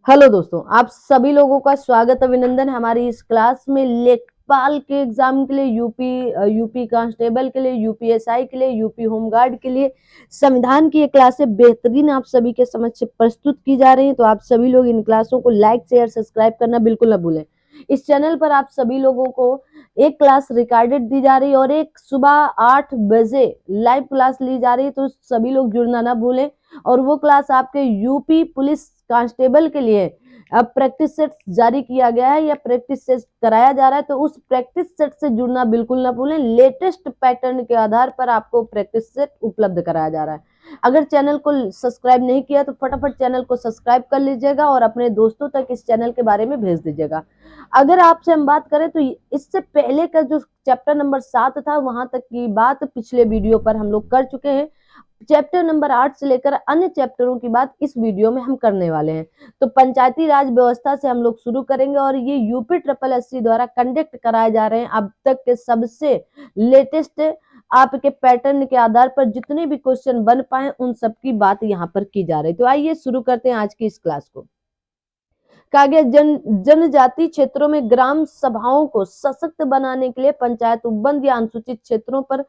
Hello दोस्तों, आप सभी लोगों का स्वागत अभिनंदन है हमारी इस क्लास में। लेखपाल के एग्जाम के लिए, यूपी कांस्टेबल के लिए, यूपीएसआई के लिए, यूपी होमगार्ड के लिए संविधान की ये क्लासें बेहतरीन आप सभी के समक्ष प्रस्तुत की जा रही हैं। तो आप सभी लोग इन क्लासों को लाइक शेयर सब्सक्राइब करना बिल्कुल ना भूलें। इस चैनल पर आप सभी लोगों को एक क्लास रिकॉर्डेड दी जा रही है और एक सुबह 8 बजे लाइव क्लास ली जा रही है, तो सभी लोग जुड़ना ना भूलें। और वो क्लास आपके यूपी पुलिस कांस्टेबल के लिए अब प्रैक्टिस सेट जारी किया गया है या प्रैक्टिस सेट कराया जा रहा है, तो उस प्रैक्टिस सेट से जुड़ना बिल्कुल ना भूलें। लेटेस्ट पैटर्न के आधार पर आपको प्रैक्टिस सेट उपलब्ध कराया जा रहा है। अगर चैनल को सब्सक्राइब नहीं किया तो फटाफट चैनल को सब्सक्राइब कर लीजिएगा और अपने दोस्तों तक इस चैनल के बारे में भेज दीजिएगा। अगर आपसे हम बात करें तो इससे पहले का जो चैप्टर नंबर 7 था, वहां तक की बात पिछले वीडियो पर हम लोग कर चुके हैं। चैप्टर नंबर 8 से लेकर अन्य चैप्टरों की बात इस वीडियो में हम करने वाले हैं। तो पंचायती राज व्यवस्था से हम लोग शुरू करेंगे और ये यूपी ट्रिपल एससी द्वारा कंडक्ट कराए जा रहे हैं अब तक के सबसे लेटेस्ट आपके पैटर्न के आधार पर जितने भी क्वेश्चन बन पाए उन सब की बात यहाँ पर की जा रही है। तो आइए शुरू करते हैं आज की इस क्लास को। कहा गया जनजाति क्षेत्रों में ग्राम सभाओं को सशक्त बनाने के लिए पंचायत उपबंध या अनुसूचित क्षेत्रों पर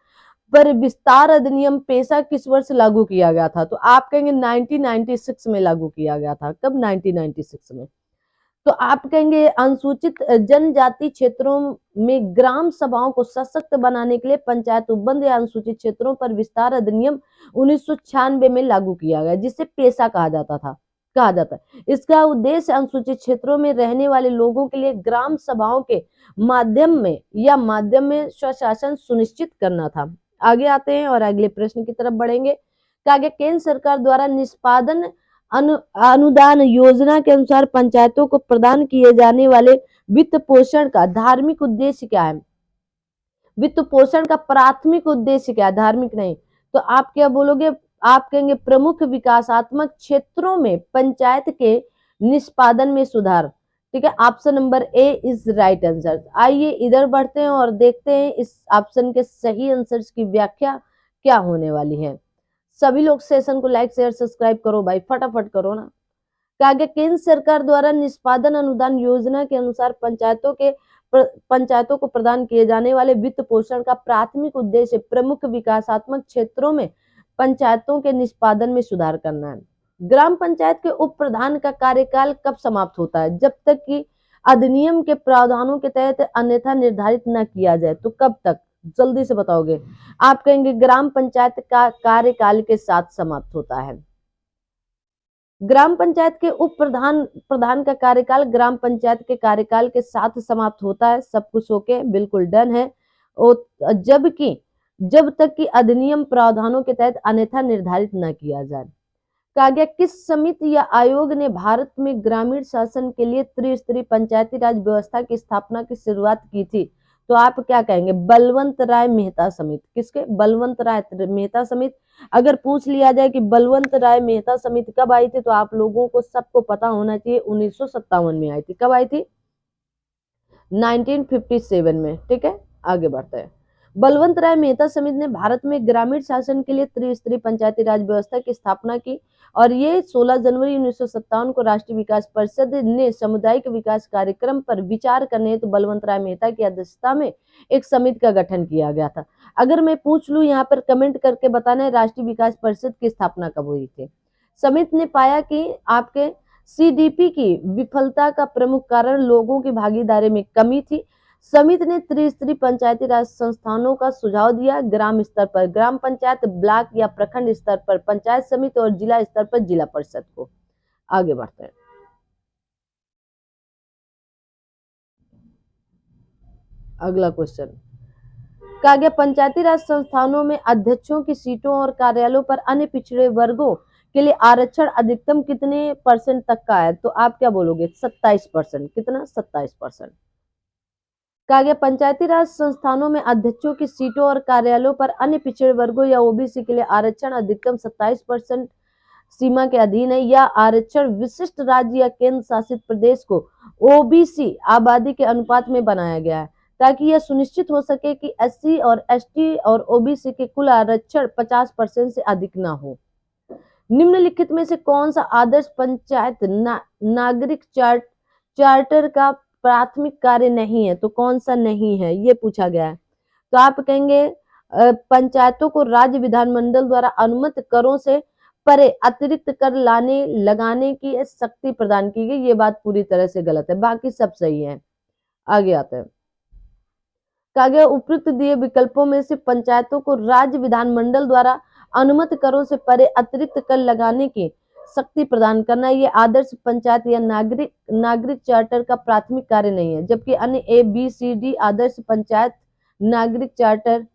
विस्तार अधिनियम पेशा किस वर्ष लागू किया गया था? तो आप कहेंगे 1996 में लागू किया गया था। कब? 1996 में। तो आप कहेंगे अनुसूचित जनजाति क्षेत्रों में ग्राम सभाओं को सशक्त बनाने के लिए पंचायत उपबंध या अनुसूचित क्षेत्रों पर विस्तार अधिनियम 1996 में लागू किया गया, जिसे पेशा कहा जाता है। इसका उद्देश्य अनुसूचित क्षेत्रों में रहने वाले लोगों के लिए ग्राम सभाओं के माध्यम में स्वशासन सुनिश्चित करना था। आगे आते हैं और अगले प्रश्न की तरफ बढ़ेंगे। कहा गया केंद्र सरकार द्वारा निष्पादन अनुदान योजना के अनुसार पंचायतों को प्रदान किए जाने वाले वित्त पोषण का धार्मिक उद्देश्य क्या है? वित्त पोषण का प्राथमिक उद्देश्य क्या है? धार्मिक नहीं। तो आप क्या बोलोगे? आप कहेंगे प्रमुख विकासात्मक क्षेत्रों में पंचायत के निष्पादन में सुधार। ठीक है, option number A is right answer. आइए इधर बढ़ते हैं और देखते हैं इस ऑप्शन के सही आंसर्स की व्याख्या क्या होने वाली है। सभी लोग सेशन को लाइक शेयर सब्सक्राइब करो भाई, फटाफट करो ना। कहा गया केंद्र सरकार द्वारा निष्पादन अनुदान योजना के अनुसार पंचायतों को प्रदान किए जाने वाले वित्त पोषण का प्राथमिक उद्देश्य प्रमुख विकासात्मक क्षेत्रों में पंचायतों के निष्पादन में सुधार करना है। ग्राम पंचायत के उप प्रधान का कार्यकाल कब समाप्त होता है? जब तक कि अधिनियम के प्रावधानों के तहत अन्यथा निर्धारित न किया जाए। तो कब तक? जल्दी से बताओगे। आप कहेंगे ग्राम पंचायत का कार्यकाल के साथ समाप्त होता है। ग्राम पंचायत के उप प्रधान का कार्यकाल ग्राम पंचायत के कार्यकाल के साथ समाप्त होता है। सब कुछ ओके, बिल्कुल डन है। और जब तक कि अधिनियम प्रावधानों के तहत अन्यथा निर्धारित न किया जाए। कहा गया किस समिति या आयोग ने भारत में ग्रामीण शासन के लिए त्रिस्तरीय पंचायती राज व्यवस्था की स्थापना की शुरुआत की थी? तो आप क्या कहेंगे? बलवंत राय मेहता समिति। किसके? बलवंत राय मेहता समिति। अगर पूछ लिया जाए कि बलवंत राय मेहता समिति कब आई थी, तो आप लोगों को सबको पता होना चाहिए 1957 में आई थी। कब आई थी? 1957 में। ठीक है, आगे बढ़ते हैं। बलवंत राय मेहता समिति ने भारत में ग्रामीण शासन के लिए त्रिस्तरीय पंचायती राज व्यवस्था की स्थापना की और ये 16 जनवरी 1957 को राष्ट्रीय विकास परिषद ने सामुदायिक विकास कार्यक्रम पर विचार करने हेतु बलवंत राय मेहता की अध्यक्षता में एक समिति का गठन किया गया था। अगर मैं पूछ लूं यहाँ पर कमेंट करके बताना है राष्ट्रीय विकास परिषद की स्थापना कब हुई थी। समिति ने पाया कि आपके सीडीपी की विफलता का प्रमुख कारण लोगों की भागीदारी में कमी थी। समिति ने त्रिस्तरीय पंचायती राज संस्थानों का सुझाव दिया। ग्राम स्तर पर ग्राम पंचायत, ब्लॉक या प्रखंड स्तर पर पंचायत समिति और जिला स्तर पर जिला परिषद को। आगे बढ़ते हैं। अगला क्वेश्चन। कहा गया पंचायती राज संस्थानों में अध्यक्षों की सीटों और कार्यालयों पर अन्य पिछड़े वर्गों के लिए आरक्षण अधिकतम कितने परसेंट तक का है? तो आप क्या बोलोगे? 27%। कितना? 27%। कहा गया पंचायती राज संस्थानों में अध्यक्षों की सीटों और कार्यालयों पर अन्य पिछड़े वर्गों या ओबीसी के लिए आरक्षण अधिकतम 27% सीमा के अधीन है। या आरक्षण विशिष्ट राज्य या केंद्र शासित प्रदेश को ओबीसी आबादी के अनुपात में बनाया गया है ताकि यह सुनिश्चित हो सके कि एससी और एसटी और ओबीसी के कुल आरक्षण 50% से अधिक ना हो। निम्नलिखित में से कौन सा आदर्श पंचायत नागरिक चार्टर का प्राथमिक कार्य नहीं है? तो कौन सा नहीं है, ये पूछा गया है। तो आप कहेंगे पंचायतों को राज्य विधानमंडल द्वारा अनुमत करों से परे अतिरिक्त कर लगाने की शक्ति प्रदान की गई। ये बात पूरी तरह से गलत है, बाकी सब सही है। आगे आते हैं। कहा गया उपयुक्त दिए विकल्पों में से पंचायतों को राज्य विधानमंडल द्वारा अनुमत करों से परे अतिरिक्त कर लगाने की शक्ति प्रदान करना ये आदर्श पंचायत या नागरिक चार्टर का प्राथमिक कार्य नहीं है, जबकि अन्य ABCD आदर्श पंचायत नागरिक चार्टर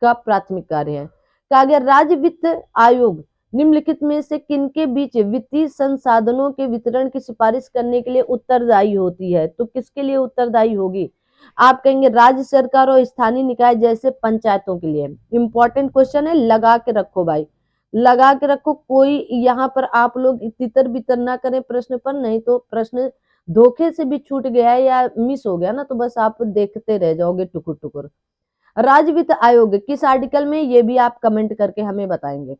का प्राथमिक कार्य है। कहा गया राज्य वित्त आयोग निम्नलिखित में से किनके बीच वित्तीय संसाधनों के वितरण की सिफारिश करने के लिए उत्तरदायी होती है? तो किसके लिए उत्तरदायी होगी? आप कहेंगे राज्य सरकार और स्थानीय निकाय जैसे पंचायतों के लिए। इंपॉर्टेंट क्वेश्चन है, लगा के रखो भाई, लगा के रखो। कोई यहाँ पर आप लोग तितर बितर ना करें प्रश्न पर, नहीं तो प्रश्न धोखे से भी छूट गया है या मिस हो गया ना, तो बस आप देखते रह जाओगे टुकुर टुकुर। राज्य वित्त आयोग किस आर्टिकल में, ये भी आप कमेंट करके हमें बताएंगे।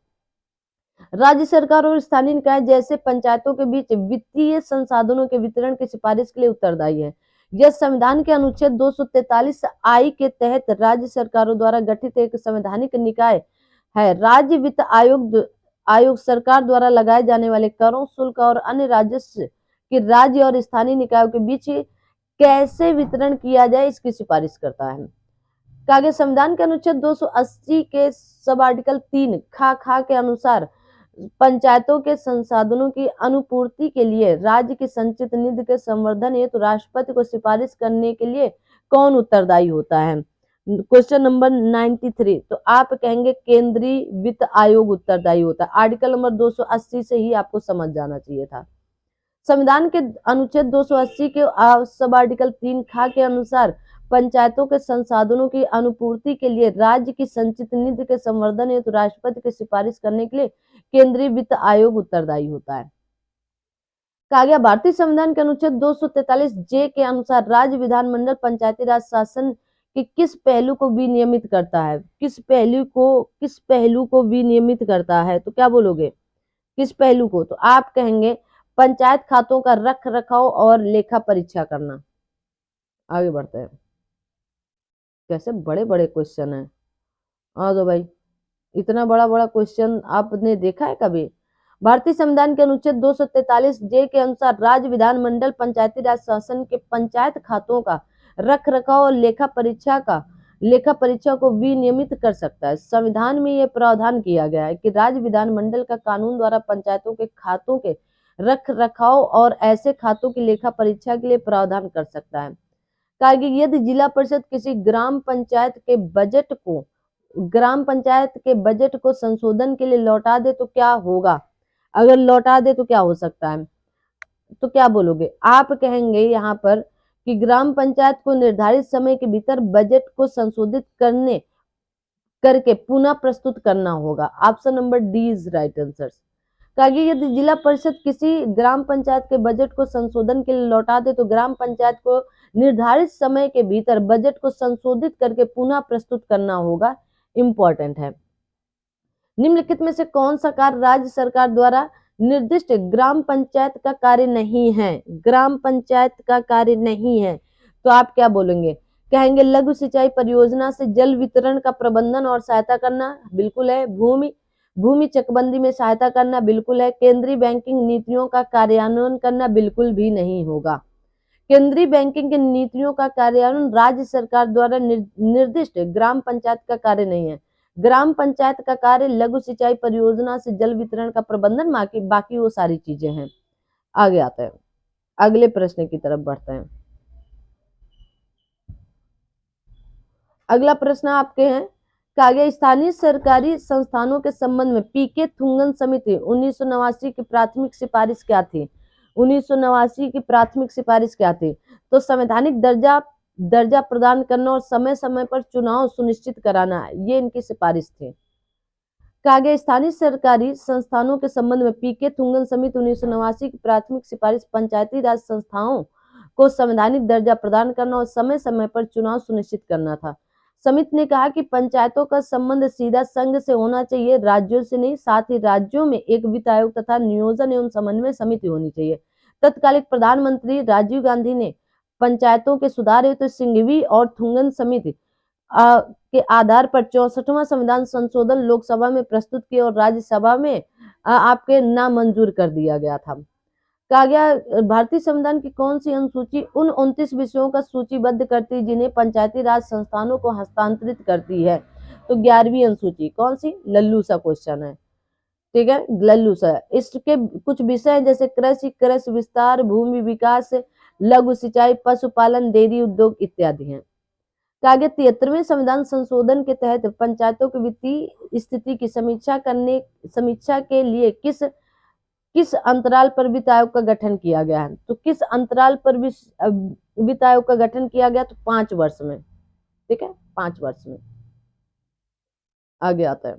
राज्य सरकार और स्थानीय निकाय जैसे पंचायतों के बीच वित्तीय संसाधनों के वितरण की सिफारिश के लिए उत्तरदायी है। यह संविधान के अनुच्छेद 243 आई के तहत राज्य सरकारों द्वारा गठित एक संवैधानिक निकाय है। राज्य वित्त आयोग सरकार द्वारा लगाए जाने वाले करों, शुल्क और अन्य राजस्व की राज्य और स्थानीय निकायों के बीच कैसे वितरण किया जाए, इसकी सिफारिश करता है। कहा गया संविधान के अनुच्छेद 280 के सब आर्टिकल 3 खा के अनुसार पंचायतों के संसाधनों की अनुपूर्ति के लिए राज्य की संचित निधि के संवर्धन हेतु राष्ट्रपति को सिफारिश करने के लिए कौन उत्तरदायी होता है? Question number 93। तो आप कहेंगे केंद्रीय वित्त आयोग उत्तरदायी होता है। आर्टिकल नंबर 280 से ही आपको समझ जाना चाहिए था। संविधान के अनुच्छेद 280 के सब आर्टिकल 3 खा के अनुसार पंचायतों के संसाधनों की अनुपूर्ति के लिए राज्य की संचित निधि के संवर्धन हेतु राष्ट्रपति की सिफारिश करने के लिए केंद्रीय वित्त आयोग उत्तरदायी होता है। कहा गया भारतीय संविधान के अनुच्छेद 243 जे के अनुसार राज्य विधानमंडल पंचायती राज शासन के किस पहलू को विनियमित करता है? किस पहलू को विनियमित करता है? तो क्या बोलोगे, किस पहलू को? तो आप कहेंगे पंचायत खातों का रख रखाव और लेखा परीक्षा करना। आगे बढ़ते हैं। कैसे बड़े बड़े क्वेश्चन है। हाँ तो भाई, इतना बड़ा बड़ा क्वेश्चन आपने देखा है कभी? भारतीय संविधान के अनुच्छेद 243 जे के अनुसार राज्य विधानमंडल पंचायती राज शासन के पंचायत खातों का रख रखाव और लेखा परीक्षा को विनियमित कर सकता है। संविधान में यह प्रावधान किया गया है कि राज्य विधानमंडल का कानून द्वारा पंचायतों के खातों के रख रखाव और ऐसे खातों की लेखा परीक्षा के लिए प्रावधान कर सकता है। कहा कि यदि जिला परिषद किसी ग्राम पंचायत के बजट को संशोधन के लिए लौटा दे तो क्या होगा? अगर लौटा दे तो क्या हो सकता है? तो क्या बोलोगे? आप कहेंगे यहाँ पर कि ग्राम पंचायत को निर्धारित समय के भीतर बजट को संशोधित करके पुनः प्रस्तुत करना होगा। Option number D is right answer. कहा कि यदि जिला परिषद किसी ग्राम पंचायत के बजट को संशोधन के लिए लौटा दे तो ग्राम पंचायत को निर्धारित समय के भीतर बजट को संशोधित करके पुनः प्रस्तुत करना होगा। इंपॉर्टेंट है। निम्नलिखित में से कौन सा कार्य राज्य सरकार द्वारा निर्दिष्ट ग्राम पंचायत का कार्य नहीं है? ग्राम पंचायत का कार्य नहीं है, तो आप क्या बोलेंगे? कहेंगे लघु सिंचाई परियोजना से जल वितरण का प्रबंधन और सहायता करना, बिल्कुल है। भूमि चकबंदी में सहायता करना, बिल्कुल है। केंद्रीय बैंकिंग नीतियों का कार्यान्वयन करना, बिल्कुल भी नहीं होगा। केंद्रीय बैंकिंग की नीतियों का कार्यान्वयन राज्य सरकार द्वारा निर्दिष्ट ग्राम पंचायत का कार्य नहीं है। ग्राम पंचायत का कार्य लघु सिंचाई परियोजना से जल वितरण का प्रबंधन, बाकी वो सारी चीजें हैं। आगे आते हैं, अगले प्रश्न की तरफ बढ़ते हैं। अगला प्रश्न आपके हैं कि आगे स्थानीय सरकारी संस्थानों के संबंध में पीके थुंगन समिति 1989 की प्राथमिक सिफारिश क्या थी? 1989 की प्राथमिक सिफारिश क्या थी? तो संवैधानिक दर्जा प्रदान करना और समय समय पर चुनाव सुनिश्चित कराना, ये इनकी सिफारिश थी। आगे स्थानीय सरकारी संस्थानों के संबंध में पीके थुंगन समिति 1989 की प्राथमिक सिफारिश पंचायती राज संस्थाओं को संवैधानिक दर्जा प्रदान करना और समय समय पर चुनाव सुनिश्चित करना था। समिति ने कहा कि पंचायतों का संबंध सीधा संघ से होना चाहिए, राज्यों से नहीं। साथ ही राज्यों में एक वित्त आयोग तथा नियोजन एवं समन्वय समिति होनी चाहिए। तत्कालीन प्रधानमंत्री राजीव गांधी ने पंचायतों के सुधार हेतु सिंघवी और थुंगन समिति के आधार पर 64वां संविधान संशोधन लोकसभा में प्रस्तुत किया और राज्यसभा में आपके नामंजूर कर दिया गया था। कहा गया भारतीय संविधान की कौन सी अनुसूची उन 29 विषयों का सूचीबद्ध करती है जिन्हें पंचायती राज संस्थानों को हस्तांतरित करती है? तो 11वीं अनुसूची। कौन सी? लल्लू सा क्वेश्चन है, ठीक है, लल्लू सा। इसके कुछ विषय जैसे कृषि, कृषि विस्तार, भूमि विकास, लघु सिंचाई, पशुपालन, डेयरी उद्योग इत्यादि हैं। कहा गया 73वें संविधान संशोधन के तहत पंचायतों की वित्तीय स्थिति की समीक्षा के लिए किस अंतराल पर वित्त आयोग का गठन किया गया है? तो किस अंतराल पर वित्त आयोग का गठन किया गया? तो 5 वर्ष में, ठीक है, 5 वर्ष में। आगे आता है,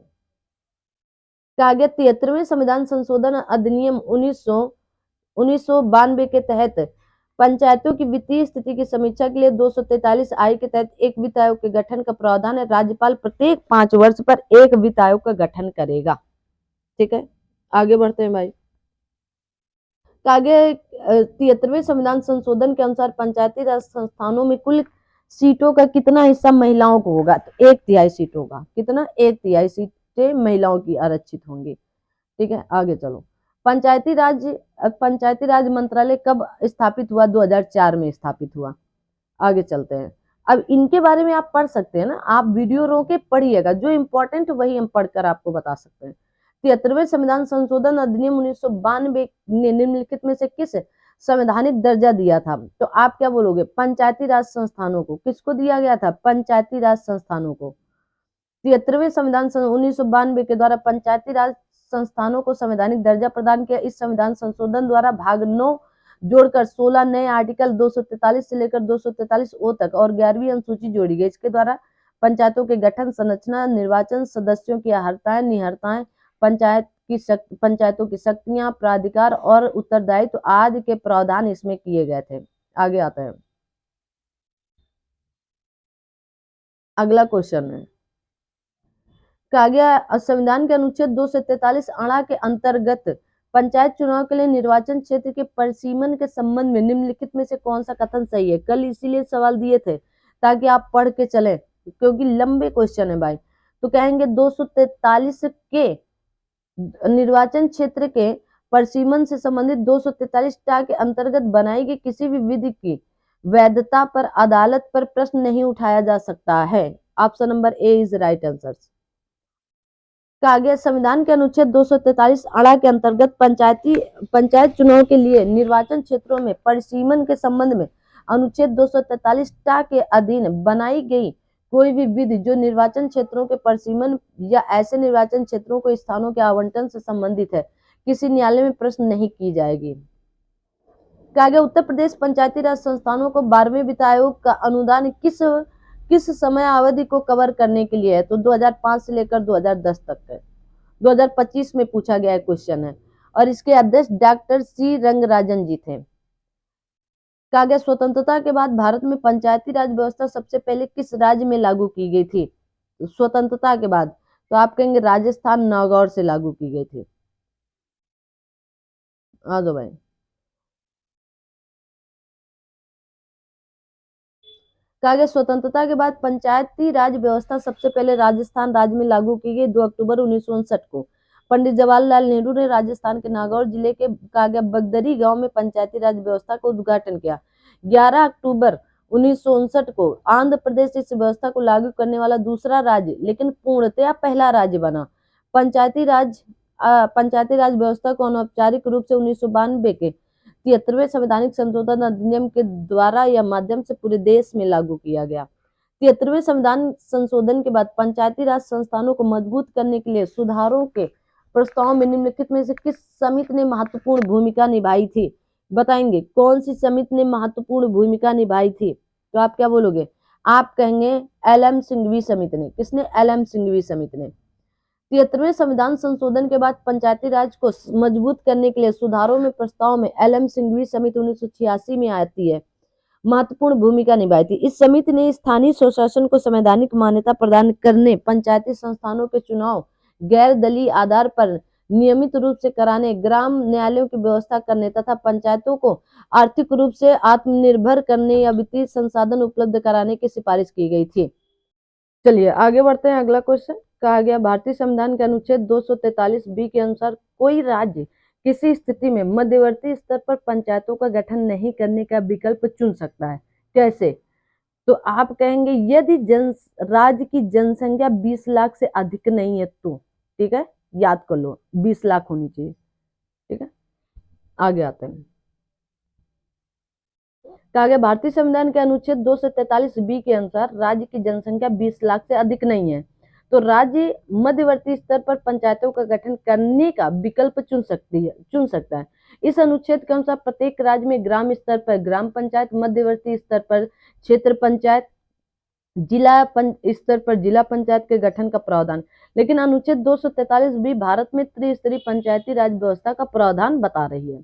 कहा गया 73वें संविधान संशोधन अधिनियम 1992 के तहत पंचायतों की वित्तीय स्थिति की समीक्षा के लिए 243 आई के तहत एक वित्त आयोग के गठन का प्रावधान है। राज्यपाल प्रत्येक 5 वर्ष पर एक वित्त आयोग का गठन करेगा, ठीक है। आगे बढ़ते हैं भाई। आगे 73वें संविधान संशोधन के अनुसार पंचायती राज संस्थानों में कुल सीटों का कितना हिस्सा महिलाओं को होगा? तो 1/3 सीटों का। कितना? 1/3 सीटें महिलाओं की आरक्षित होंगी, ठीक है। आगे चलो, पंचायती राज मंत्रालय कब स्थापित हुआ? 2004 में स्थापित हुआ। आगे चलते हैं। अब इनके बारे में आप पढ़ सकते हैं ना, आप वीडियो रोके पढ़िएगा, जो इंपॉर्टेंट वही हम पढ़कर आपको बता सकते हैं। 73वें संविधान संशोधन अधिनियम 1992 ने निम्नलिखित में से किस संवैधानिक दर्जा दिया था? तो आप क्या बोलोगे? पंचायती राज संस्थानों को। किसको दिया गया था? पंचायती राज संस्थानों को। 73वें संविधान 1992 के द्वारा पंचायती राज संस्थानों को संवैधानिक दर्जा प्रदान किया। इस संविधान संशोधन द्वारा भाग 9 जोड़कर 16 नए आर्टिकल 243 से लेकर 243 ओ तक और 11वीं अनुसूची जोड़ी गई। इसके द्वारा पंचायतों के गठन, संरचना, निर्वाचन, सदस्यों की अर्हताएं, निहर्ताएं, पंचायतों की शक्तियां, प्राधिकार और उत्तरदायित्व आदि के प्रावधान इसमें किए गए थे। आगे आता है, अगला क्वेश्चन है, कहा गया संविधान के अनुच्छेद 243 अणा के अंतर्गत पंचायत चुनाव के लिए निर्वाचन क्षेत्र के परिसीमन के संबंध में निम्नलिखित में से कौन सा कथन सही है? कल इसीलिए सवाल दिए थे ताकि आप पढ़ के चले, क्योंकि लंबे क्वेश्चन है भाई। तो कहेंगे 243 के निर्वाचन क्षेत्र के परिसीमन से संबंधित 243 के अंतर्गत बनाई गई किसी भी विधि की वैधता पर अदालत पर प्रश्न नहीं उठाया जा सकता है। Option number A is right answer. कहा गया संविधान के अनुच्छेद 243 अणा के अंतर्गत पंचायत चुनाव के लिए निर्वाचन क्षेत्रों में परिसीमन के संबंध में अनुच्छेद 243 के अधीन बनाई गई कोई भी विधि जो निर्वाचन क्षेत्रों के परिसीमन या ऐसे निर्वाचन क्षेत्रों को स्थानों के आवंटन से संबंधित है, किसी न्यायालय में प्रश्न नहीं की जाएगी। कहा गया उत्तर प्रदेश पंचायती राज संस्थानों को 12वें वित्त आयोग का अनुदान किस समय अवधि को कवर करने के लिए है? तो 2005 से लेकर 2010 तक है। 2025 में पूछा गया क्वेश्चन है और इसके अध्यक्ष डॉक्टर सी रंगराजन जी थे। कहा गया स्वतंत्रता के बाद भारत में पंचायती राज व्यवस्था सबसे पहले किस राज्य में लागू की गई थी? स्वतंत्रता के बाद तो आप कहेंगे राजस्थान नागौर से लागू की गई थी। आ जाओ भाई। कहा गया स्वतंत्रता के बाद पंचायती राज व्यवस्था सबसे पहले राजस्थान राज्य में लागू की गई 2 अक्टूबर 1959 को। पंडित जवाहरलाल नेहरू ने राजस्थान के नागौर जिले के कहा गया बगदरी गांव में पंचायती राज व्यवस्था का उद्घाटन किया। 11 अक्टूबर 1959 को आंध्र प्रदेश इस व्यवस्था को लागू करने वाला दूसरा राज्य लेकिन पूर्णतया पहला राज्य बना। पंचायती राज व्यवस्था को अनौपचारिक रूप से 1992 के 73वें संवैधानिक संशोधन अधिनियम के द्वारा या माध्यम से पूरे देश में लागू किया गया। 73वें संविधान संशोधन के बाद पंचायती राज संस्थानों को मजबूत करने के लिए सुधारों के प्रस्ताव में निम्नलिखित में से किस समिति ने महत्वपूर्ण भूमिका निभाई थी? बताएंगे कौन सी समिति ने महत्वपूर्ण भूमिका निभाई थी? तो आप क्या बोलोगे? आप कहेंगे एल.एम. सिंघवी समिति ने। किसने? एल.एम. सिंघवी समिति ने। 73वें संविधान संशोधन के बाद पंचायती राज को मजबूत करने के लिए सुधारों में प्रस्ताव में एल.एम. सिंघवी समिति 1986 में आती है। महत्वपूर्ण भूमिका निभाई थी। इस समिति ने स्थानीय स्वशासन को संवैधानिक मान्यता प्रदान करने, पंचायती संस्थानों के चुनाव गैर दलीय आधार पर नियमित रूप से कराने, ग्राम न्यायालयों की व्यवस्था करने तथा पंचायतों को आर्थिक रूप से आत्मनिर्भर करने या वित्तीय संसाधन उपलब्ध कराने की सिफारिश की गई थी। चलिए आगे बढ़ते हैं। अगला क्वेश्चन कहा गया, भारतीय संविधान के अनुच्छेद 243 बी के अनुसार कोई राज्य किसी स्थिति में मध्यवर्ती स्तर पर पंचायतों का गठन नहीं करने का विकल्प चुन सकता है। कैसे? तो आप कहेंगे यदि राज्य की जनसंख्या 20 लाख से अधिक नहीं है तो, ठीक है, याद कर लो 20 लाख होनी चाहिए। ठीक है, आगे आते हैं। कहा गया भारतीय संविधान के अनुच्छेद 243 बी के अनुसार राज्य की जनसंख्या 20 लाख से अधिक नहीं है तो राज्य मध्यवर्ती स्तर पर पंचायतों का गठन करने का विकल्प चुन सकता है। इस अनुच्छेद के अनुसार प्रत्येक राज्य में ग्राम स्तर पर ग्राम पंचायत, मध्यवर्ती स्तर पर क्षेत्र पंचायत, जिला स्तर पर जिला पंचायत के गठन का प्रावधान। लेकिन अनुच्छेद 243 भी भारत में त्रिस्तरीय पंचायती राज व्यवस्था का प्रावधान बता रही है।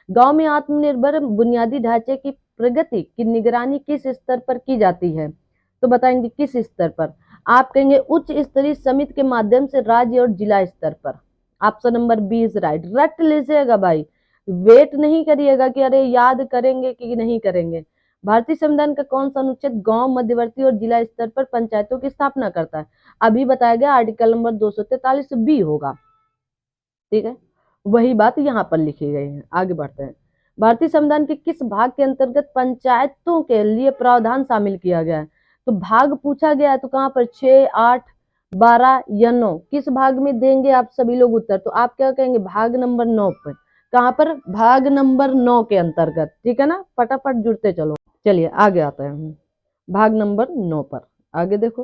गांव में आत्मनिर्भर बुनियादी ढांचे की प्रगति की निगरानी किस स्तर पर की जाती है? तो बताएंगे किस स्तर पर? आप कहेंगे उच्च स्तरीय समिति के माध्यम से राज्य और जिला स्तर पर। Option number B is right. रट लीजिएगा भाई, वेट नहीं करिएगा कि अरे याद करेंगे कि नहीं करेंगे। भारतीय संविधान का कौन सा अनुच्छेद गांव, मध्यवर्ती और जिला स्तर पर पंचायतों की स्थापना करता है? अभी बताया गया आर्टिकल नंबर 243 बी होगा। ठीक है, वही बात यहाँ पर लिखी गई है। आगे बढ़ते हैं। भारतीय संविधान के किस भाग के अंतर्गत पंचायतों के लिए प्रावधान शामिल किया गया है? तो भाग पूछा गया है तो कहाँ पर 6, 8, 12 या 9, किस भाग में देंगे आप सभी लोग उत्तर? तो आप क्या कहेंगे? भाग नंबर 9 पर। कहाँ पर? भाग नंबर 9 के अंतर्गत। ठीक है ना, फटाफट जुड़ते चलो। चलिए आगे आते हैं भाग नंबर 9 पर। आगे देखो,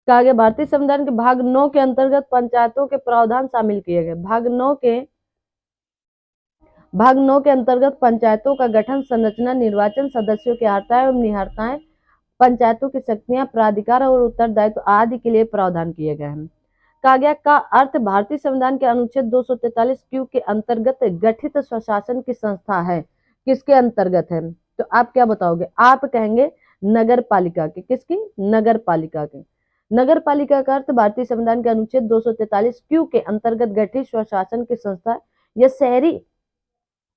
कहा गया भारतीय संविधान के भाग 9 के अंतर्गत पंचायतों के प्रावधान शामिल किए गए। भाग 9 के अंतर्गत पंचायतों का गठन, संरचना, निर्वाचन, सदस्यों की अर्हताएं एवं निहर्ताएं, पंचायतों की शक्तियां, प्राधिकार और उत्तरदायित्व आदि के लिए प्रावधान किए गए हैं। कहा गया का अर्थ भारतीय संविधान के अनुच्छेद 243 क्यू के अंतर्गत गठित स्वशासन की संस्था है। किसके अंतर्गत है? तो आप क्या बताओगे? आप कहेंगे नगर पालिका के। किसकी? नगर पालिका के। नगर पालिका का अर्थ भारतीय संविधान के अनुच्छेद 243 क्यू के अंतर्गत गठित स्वशासन की संस्था या शहरी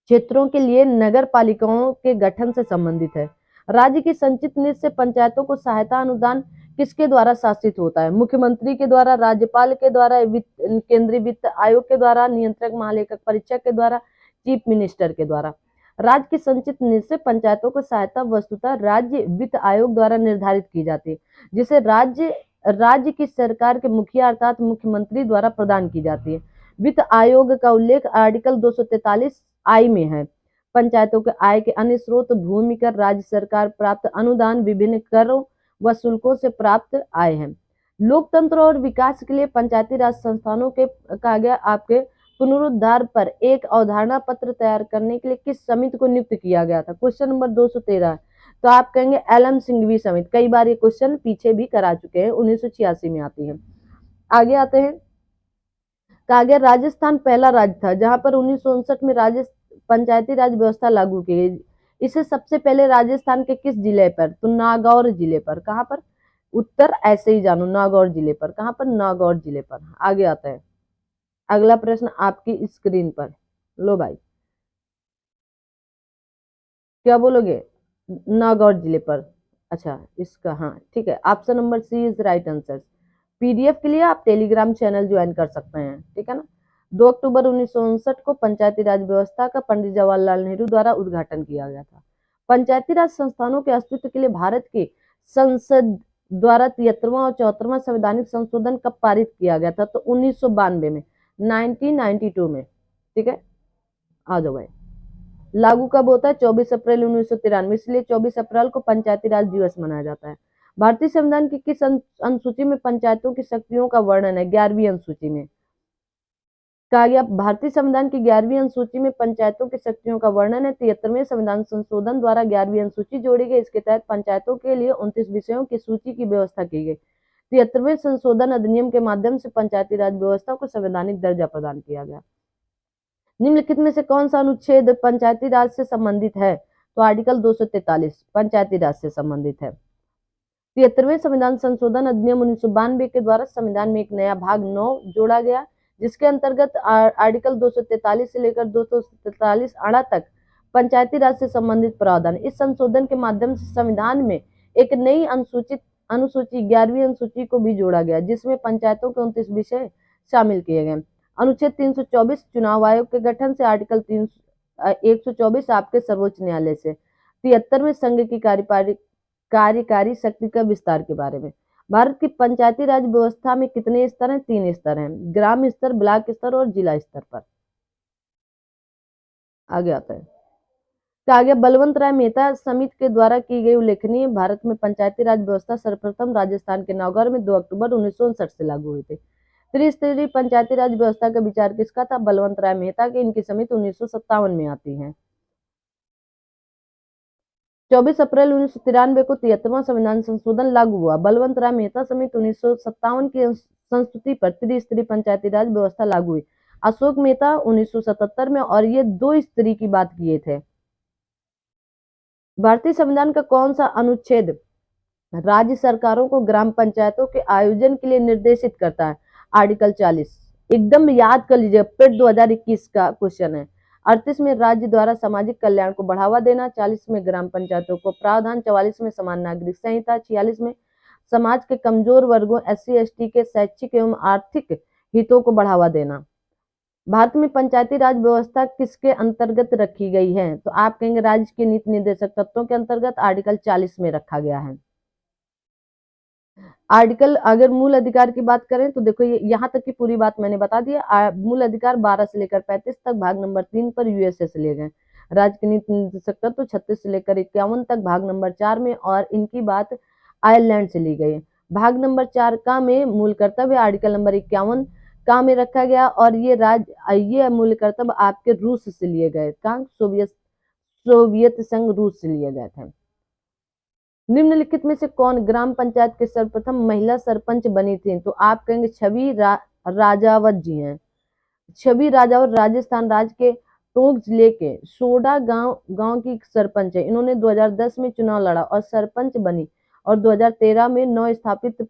क्षेत्रों के लिए नगर पालिकाओं के गठन से संबंधित है। राज्य की संचित निधि से पंचायतों को सहायता अनुदान किसके द्वारा शासित होता है? मुख्यमंत्री के द्वारा, राज्यपाल के द्वारा, केंद्रीय वित्त आयोग के द्वारा, नियंत्रक महालेखक परीक्षक के द्वारा, चीफ मिनिस्टर के द्वारा। राज्य की संचित निधि से पंचायतों को सहायता वस्तुतः राज्य वित्त आयोग द्वारा निर्धारित की जाती है, जिसे राज्य की सरकार के मुखिया अर्थात मुख्यमंत्री द्वारा प्रदान की जाती है। वित्त आयोग का उल्लेख आर्टिकल 243 आई में है। पंचायतों के आय के अन्य स्रोत भूमि कर, राज्य सरकार प्राप्त अनुदान, विभिन्न करों व शुल्कों से प्राप्त आय है। लोकतंत्र और विकास के लिए पंचायती राज संस्थानों के कहा गया आपके पुनरुद्धार पर एक अवधारणा पत्र तैयार करने के लिए किस समिति को नियुक्त किया गया था? Question number 213। तो आप कहेंगे एलएम सिंघवी समिति। कई बार ये क्वेश्चन पीछे भी करा चुके हैं, 1986 में आती है। आगे आते हैं। कहा गया राजस्थान पहला राज्य था जहां पर 1959 में पंचायती राज व्यवस्था लागू की गई। इसे सबसे पहले राजस्थान के किस जिले पर? तो नागौर जिले पर। कहां पर? उत्तर ऐसे ही जानो, नागौर जिले पर। कहां पर? नागौर जिले पर। आगे आता है अगला प्रश्न आपकी स्क्रीन पर। लो भाई, क्या बोलोगे? नागौर जिले पर। अच्छा, इसका हाँ ठीक है, option number C is right answer. PDF के लिए आप टेलीग्राम चैनल ज्वाइन कर सकते हैं। ठीक है ना। 2 अक्टूबर 1959 को पंचायती राज व्यवस्था का पंडित जवाहरलाल नेहरू द्वारा उद्घाटन किया गया था। पंचायती राज संस्थानों के अस्तित्व के लिए भारत की संसद द्वारा 73वां और 74वां संवैधानिक संशोधन कब पारित किया गया था? तो 1992 में, 1992 में। ठीक है, आ जाओ भाई। लागू कब होता है? 24 अप्रैल 1993, इसलिए 24 अप्रैल को पंचायती राज दिवस मनाया जाता है। भारतीय संविधान की किस अनुसूची में पंचायतों की शक्तियों का वर्णन है? 11वीं अनुसूची में। कहा गया भारतीय संविधान की 11वीं अनुसूची में पंचायतों की शक्तियों का वर्णन है। 73वें संविधान संशोधन द्वारा 11वीं अनुसूची जोड़ी गई। इसके तहत पंचायतों के लिए 29 विषयों की सूची की व्यवस्था की गई। 73वें संशोधन अधिनियम के माध्यम से पंचायती राज व्यवस्था को संवैधानिक दर्जा प्रदान किया गया। निम्नलिखित में से कौन सा अनुच्छेद पंचायती राज से संबंधित है? तो आर्टिकल 243 पंचायती राज से संबंधित है। 73वें संविधान संशोधन अधिनियम 1992 के द्वारा संविधान में एक नया भाग 9 जोड़ा गया, जिसके अंतर्गत आर्टिकल 243 से लेकर 243 अड़ा तक पंचायती राज से संबंधित प्रावधान। इस संशोधन के माध्यम से संविधान में एक नई अनुसूची 11वीं अनुसूची को भी जोड़ा गया, जिसमें पंचायतों के 29 विषय शामिल किए गए। अनुच्छेद 324 चुनाव आयोग के गठन से, आर्टिकल 124 आपके सर्वोच्च न्यायालय से, 73 में संघ की कार्यकारी शक्ति का विस्तार के बारे में। भारत की पंचायती राज व्यवस्था में कितने स्तर हैं? 3 स्तर हैं, ग्राम स्तर, ब्लॉक स्तर और जिला स्तर पर। आगे आता है, कहा गया बलवंत राय मेहता समिति के द्वारा की गई उल्लेखनीय भारत में पंचायती राज व्यवस्था सर्वप्रथम राजस्थान के नौगढ़ में 2 अक्टूबर 1959 से लागू हुई थी। त्रिस्तरीय पंचायती राज व्यवस्था का विचार किसका था? बलवंत राय मेहता की। इनकी समिति 1957 में आती है। 24 अप्रैल 1993 को 73वां संविधान संशोधन लागू हुआ। बलवंत राय मेहता समिति 1957 की संस्तुति पर त्रिस्तरीय पंचायती राज व्यवस्था लागू हुई। अशोक मेहता 1977 में, और ये 2 स्तरीय की बात किए थे। भारतीय संविधान का कौन सा अनुच्छेद राज्य सरकारों को ग्राम पंचायतों के आयोजन के लिए निर्देशित करता है? आर्टिकल 40। एकदम याद कर लीजिए, पेट 2021 का क्वेश्चन है। 38 में राज्य द्वारा सामाजिक कल्याण को बढ़ावा देना, 40 में ग्राम पंचायतों को प्रावधान, 44 में समान नागरिक संहिता, 46 में समाज के कमजोर वर्गों SC ST के शैक्षिक एवं आर्थिक हितों को बढ़ावा देना। भारत में पंचायती राज व्यवस्था किसके अंतर्गत रखी गई है? तो आप कहेंगे राज्य के नीति निर्देशक तत्वों के अंतर्गत, आर्टिकल 40 में रखा गया है। आर्टिकल, अगर मूल अधिकार की बात करें तो देखो ये यहाँ तक की पूरी बात मैंने बता दी। मूल अधिकार 12 से लेकर 35 तक भाग नंबर 3 पर यूएसए से लिए गए। राज्य के नीति निर्देशक तत्व 36 से लेकर 51 तक भाग नंबर 4 में, और इनकी बात आयरलैंड से ली गई। भाग नंबर 4 का में मूल कर्तव्य आर्टिकल नंबर 51 का में रखा गया, और ये मूल कर्तव्य आपके रूस से लिए गए। कहाँ? सोवियत संघ रूस से लिए गए थे। निम्नलिखित में से कौन ग्राम पंचायत के सर्वप्रथम महिला सरपंच बनी थी? तो आप कहेंगे छवि राजावत जी हैं। छवि राजावत राजस्थान राज्य के टोंक जिले के सोडा गांव की सरपंच है। इन्होंने 2010 में चुनाव लड़ा और सरपंच बनी, और 2013 में नव स्थापित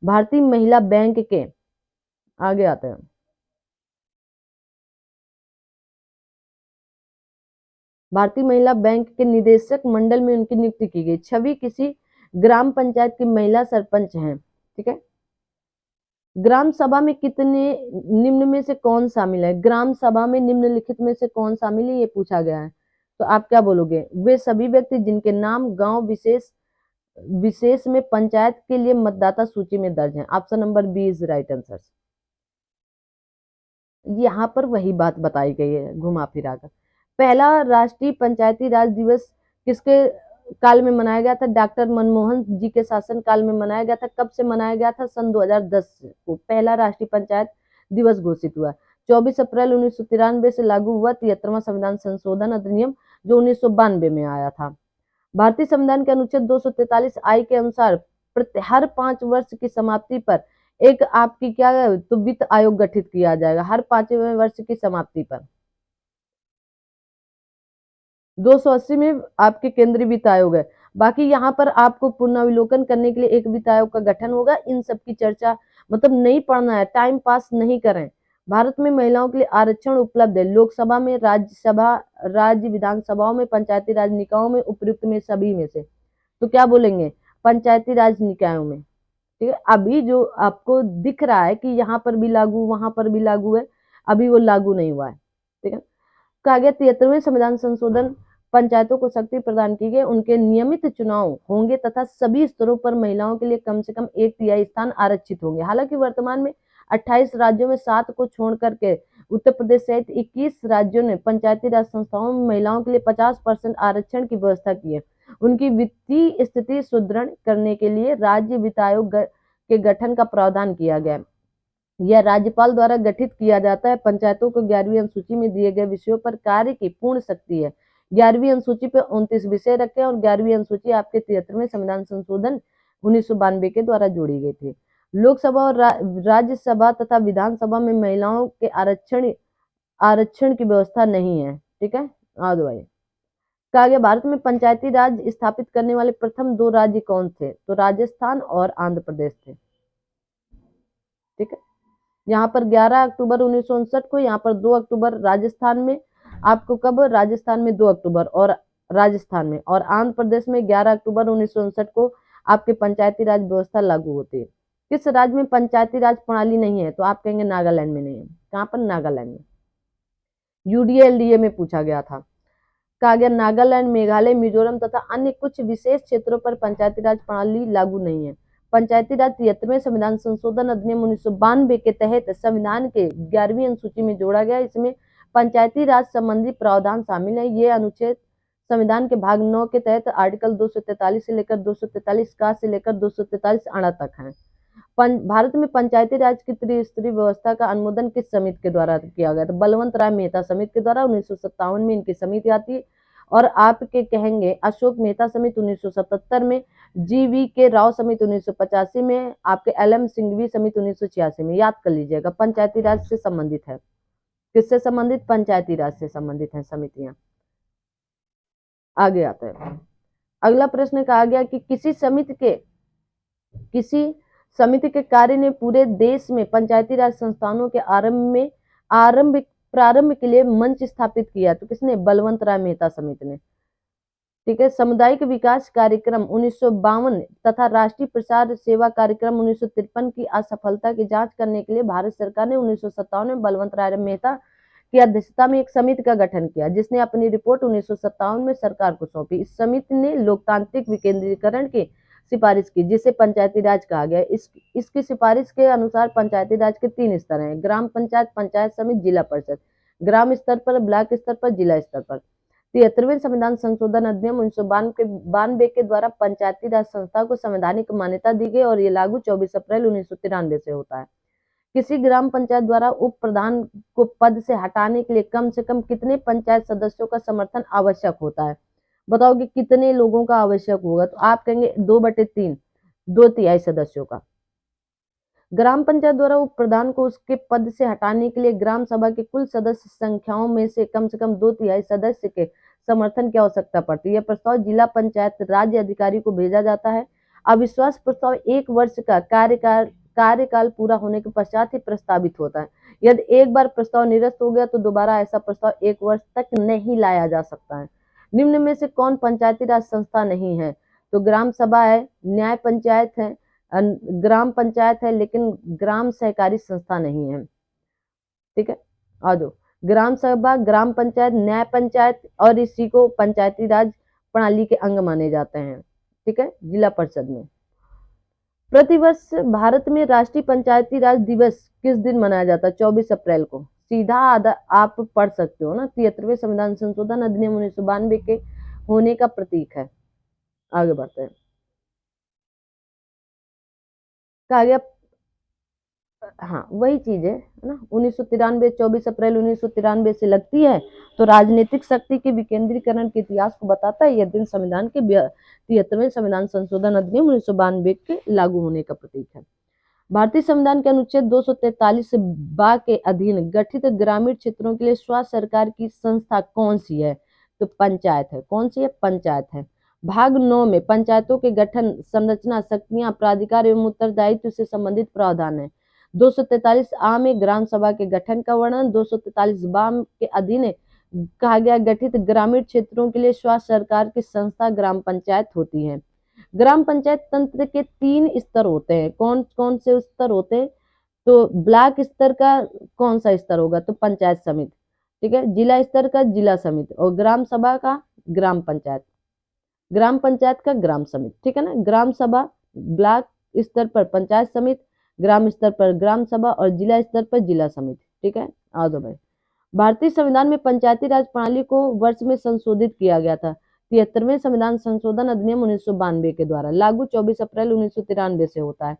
भारतीय महिला बैंक के, आगे आते हैं, भारतीय महिला बैंक के निदेशक मंडल में उनकी नियुक्ति की गई। छवि किसी ग्राम पंचायत की महिला सरपंच हैं। ठीक है। ग्राम सभा में कितने निम्न में से कौन शामिल है? ग्राम सभा में निम्नलिखित में से कौन शामिल है, ये पूछा गया है। तो आप क्या बोलोगे? वे सभी व्यक्ति जिनके नाम गांव विशेष में पंचायत के लिए मतदाता सूची में दर्ज हैं। Option number B is right answer. यहाँ पर वही बात बताई गई है घुमा फिरा कर। पहला राष्ट्रीय पंचायती राज दिवस किसके काल में मनाया गया था? डॉक्टर मनमोहन जी के शासन काल में मनाया गया था। कब से मनाया गया था? सन 2010 को पहला राष्ट्रीय पंचायत दिवस घोषित हुआ। 24 अप्रैल 1993 से लागू हुआ 73वां संविधान संशोधन अधिनियम, जो 1992 में आया था। भारतीय संविधान के अनुच्छेद 243 आई के अनुसार हर 5 वर्ष की समाप्ति पर एक आपकी क्या है तो वित्त आयोग गठित किया जाएगा, हर 5वें वर्ष की समाप्ति पर। 280 में आपके केंद्रीय वित्त आयोग है। बाकी यहाँ पर आपको पुनर्विलोकन करने के लिए एक वित्त आयोग का गठन होगा। इन सब की चर्चा मतलब नहीं पढ़ना है, टाइम पास नहीं करें। भारत में महिलाओं के लिए आरक्षण उपलब्ध है, लोकसभा में, राज्यसभा, राज्य विधानसभाओं में, पंचायती राज निकायों में, उपयुक्त में, सभी में से। तो क्या बोलेंगे? पंचायती राज निकायों में। ठीक है। अभी जो आपको दिख रहा है कि यहाँ पर भी लागू, वहां पर भी लागू है, अभी वो लागू नहीं हुआ है। ठीक है। कहा गया 73वें संविधान संशोधन पंचायतों को शक्ति प्रदान की गई, उनके नियमित चुनाव होंगे तथा सभी स्तरों पर महिलाओं के लिए कम से कम 1/3 स्थान आरक्षित होंगे। हालांकि वर्तमान में 28 राज्यों में 7 को छोड़ करके उत्तर प्रदेश सहित 21 राज्यों ने पंचायती राज संस्थाओं में महिलाओं के लिए 50% आरक्षण की व्यवस्था की है। उनकी वित्तीय स्थिति सुदृढ़ करने के लिए राज्य वित्त आयोग के गठन का प्रावधान किया गया। यह राज्यपाल द्वारा गठित किया जाता है। पंचायतों को 11वीं अनुसूची में दिए गए विषयों पर कार्य की पूर्ण शक्ति है। 11वीं अनुसूची पर 29 विषय रखे हैं, और 11वीं अनुसूची आपके 73वें संविधान संशोधन 1992 के द्वारा जोड़ी गई थी। लोकसभा और राज्यसभा तथा विधानसभा में महिलाओं के आरक्षण आरक्षण की व्यवस्था नहीं है। ठीक है, दो भाई। कहा गया भारत में पंचायती राज स्थापित करने वाले प्रथम दो राज्य कौन थे? तो राजस्थान और आंध्र प्रदेश थे। ठीक है, यहाँ पर 11 अक्टूबर 1959 को, यहाँ पर 2 अक्टूबर राजस्थान में, आपको कब, राजस्थान में 2 अक्टूबर और राजस्थान में, और आंध्र प्रदेश में 11 अक्टूबर 1959 को आपके पंचायती राज व्यवस्था लागू होती है। किस राज्य में पंचायती राज प्रणाली नहीं है? तो आप कहेंगे नागालैंड में नहीं है। कहाँ पर? नागालैंड में। यूडीएलडीए में पूछा गया था। कहा गया नागालैंड, मेघालय, मिजोरम तथा अन्य कुछ विशेष क्षेत्रों पर पंचायती राज प्रणाली लागू नहीं है। पंचायती राज 73वें संविधान संशोधन अधिनियम 1992 के तहत संविधान के 11वीं अनुसूची में जोड़ा गया। इसमें पंचायती राज संबंधी प्रावधान शामिल है। ये अनुच्छेद संविधान के भाग 9 के तहत आर्टिकल 243 से लेकर 243 का से लेकर 243 अणा तक है। भारत में पंचायती राज की त्रिस्तरीय व्यवस्था का अनुमोदन किस समिति के द्वारा किया गया? तो बलवंत राय मेहता समिति के द्वारा 1957 में इनकी समिति आती है। और आपके कहेंगे अशोक मेहता समिति 1977 में, जीवी के राव समिति 1985 में, आपके एलएम सिंघवी समिति 1986 में। याद कर लीजिएगा, पंचायती राज से संबंधित है। किससे संबंधित? पंचायती राज से संबंधित है समितियां। आगे आते हैं। अगला प्रश्न कहा गया कि किसी समिति के कार्य ने पूरे देश में पंचायती राज संस्थानों के प्रारंभ के लिए मंच स्थापित किया। तो किसने? बलवंत राय मेहता समिति ने। ठीक है, सामुदायिक विकास कार्यक्रम 1952 तथा राष्ट्रीय प्रसार सेवा कार्यक्रम 1953 की असफलता की जांच करने के लिए भारत सरकार ने 1957 में बलवंत राय मेहता की अध्यक्षता में एक समिति का गठन किया, जिसने अपनी रिपोर्ट 1957 में सरकार को सौंपी। इस समिति ने लोकतांत्रिक विकेंद्रीकरण की सिफारिश की, जिसे पंचायती राज कहा गया। इसकी सिफारिश के अनुसार पंचायती राज के 3 स्तर हैं: ग्राम पंचायत, पंचायत समिति, जिला परिषद। ग्राम स्तर पर, ब्लॉक स्तर पर, जिला स्तर पर। 73वें संविधान संशोधन अधिनियम 1992 के द्वारा पंचायती राज संस्था को संवैधानिक मान्यता दी गई और ये लागू 24 अप्रैल 1993 से होता है। किसी ग्राम पंचायत द्वारा उप प्रधान को पद से हटाने के लिए कम से कम कितने पंचायत सदस्यों का समर्थन आवश्यक होता है? बताओ कि कितने लोगों का आवश्यक होगा? तो आप कहेंगे 2/3, 2/3 सदस्यों का। ग्राम पंचायत द्वारा उप प्रधान को उसके पद से हटाने के लिए ग्राम सभा की कुल सदस्य संख्याओं में से कम 2/3 सदस्य के समर्थन की आवश्यकता पड़ती है। यह प्रस्ताव जिला पंचायत राज्य अधिकारी को भेजा जाता है। अविश्वास प्रस्ताव 1 वर्ष का कार्यकाल पूरा होने के पश्चात ही प्रस्तावित होता है। यदि एक बार प्रस्ताव निरस्त हो गया तो दोबारा ऐसा प्रस्ताव 1 वर्ष तक नहीं लाया जा सकता है। निम्न में से कौन पंचायती राज संस्था नहीं है? तो ग्राम सभा है, न्याय पंचायत है, ग्राम पंचायत है, लेकिन ग्राम सहकारी संस्था नहीं है। ठीक है, आ जाओ। ग्राम सभा, ग्राम पंचायत, न्याय पंचायत और इसी को पंचायती राज प्रणाली के अंग माने जाते हैं। ठीक है, जिला परिषद में। प्रतिवर्ष भारत में राष्ट्रीय पंचायती राज दिवस किस दिन मनाया जाता है? 24 अप्रैल को। सीधा आप पढ़ सकते हो ना, 73वें संविधान संशोधन अधिनियम 1992 के होने का प्रतीक है। आगे बढ़ते हैं। कहा गया, हाँ वही चीज है ना, 1993, 24 अप्रैल 1993 से लगती है, तो राजनीतिक शक्ति के विकेंद्रीकरण के इतिहास को बताता है। यह दिन संविधान के 73वें संविधान संशोधन अधिनियम 1992 के लागू होने का प्रतीक है। भारतीय संविधान के अनुच्छेद 243 बा के अधीन गठित ग्रामीण क्षेत्रों के लिए स्वास्थ्य सरकार की संस्था कौन सी है? तो पंचायत है। कौन सी है? पंचायत है। भाग 9 में पंचायतों के गठन, संरचना, शक्तियां, प्राधिकार एवं उत्तरदायित्व से संबंधित प्रावधान है। 243 आ में ग्राम सभा के गठन का वर्णन, 243 बा के अधीन कहा गया गठित ग्रामीण क्षेत्रों के लिए स्वास्थ्य सरकार की संस्था ग्राम पंचायत होती है। ग्राम पंचायत तंत्र के 3 स्तर होते हैं। कौन कौन से स्तर होते हैं? तो ब्लॉक स्तर का कौन सा स्तर होगा? तो पंचायत समिति। ठीक है, जिला स्तर का जिला समिति, और ग्राम सभा का ग्राम पंचायत, ग्राम पंचायत का ग्राम समिति। ठीक है ना, ग्राम सभा, ब्लॉक स्तर पर पंचायत समिति, ग्राम स्तर पर ग्राम सभा और जिला स्तर पर जिला समिति। ठीक है, आ जाओ भाई। भारतीय संविधान में पंचायती राज प्रणाली को वर्ष में संशोधित किया गया था। 73वें संविधान संशोधन अधिनियम 1992 के द्वारा लागू 24 अप्रैल 1993 से होता है।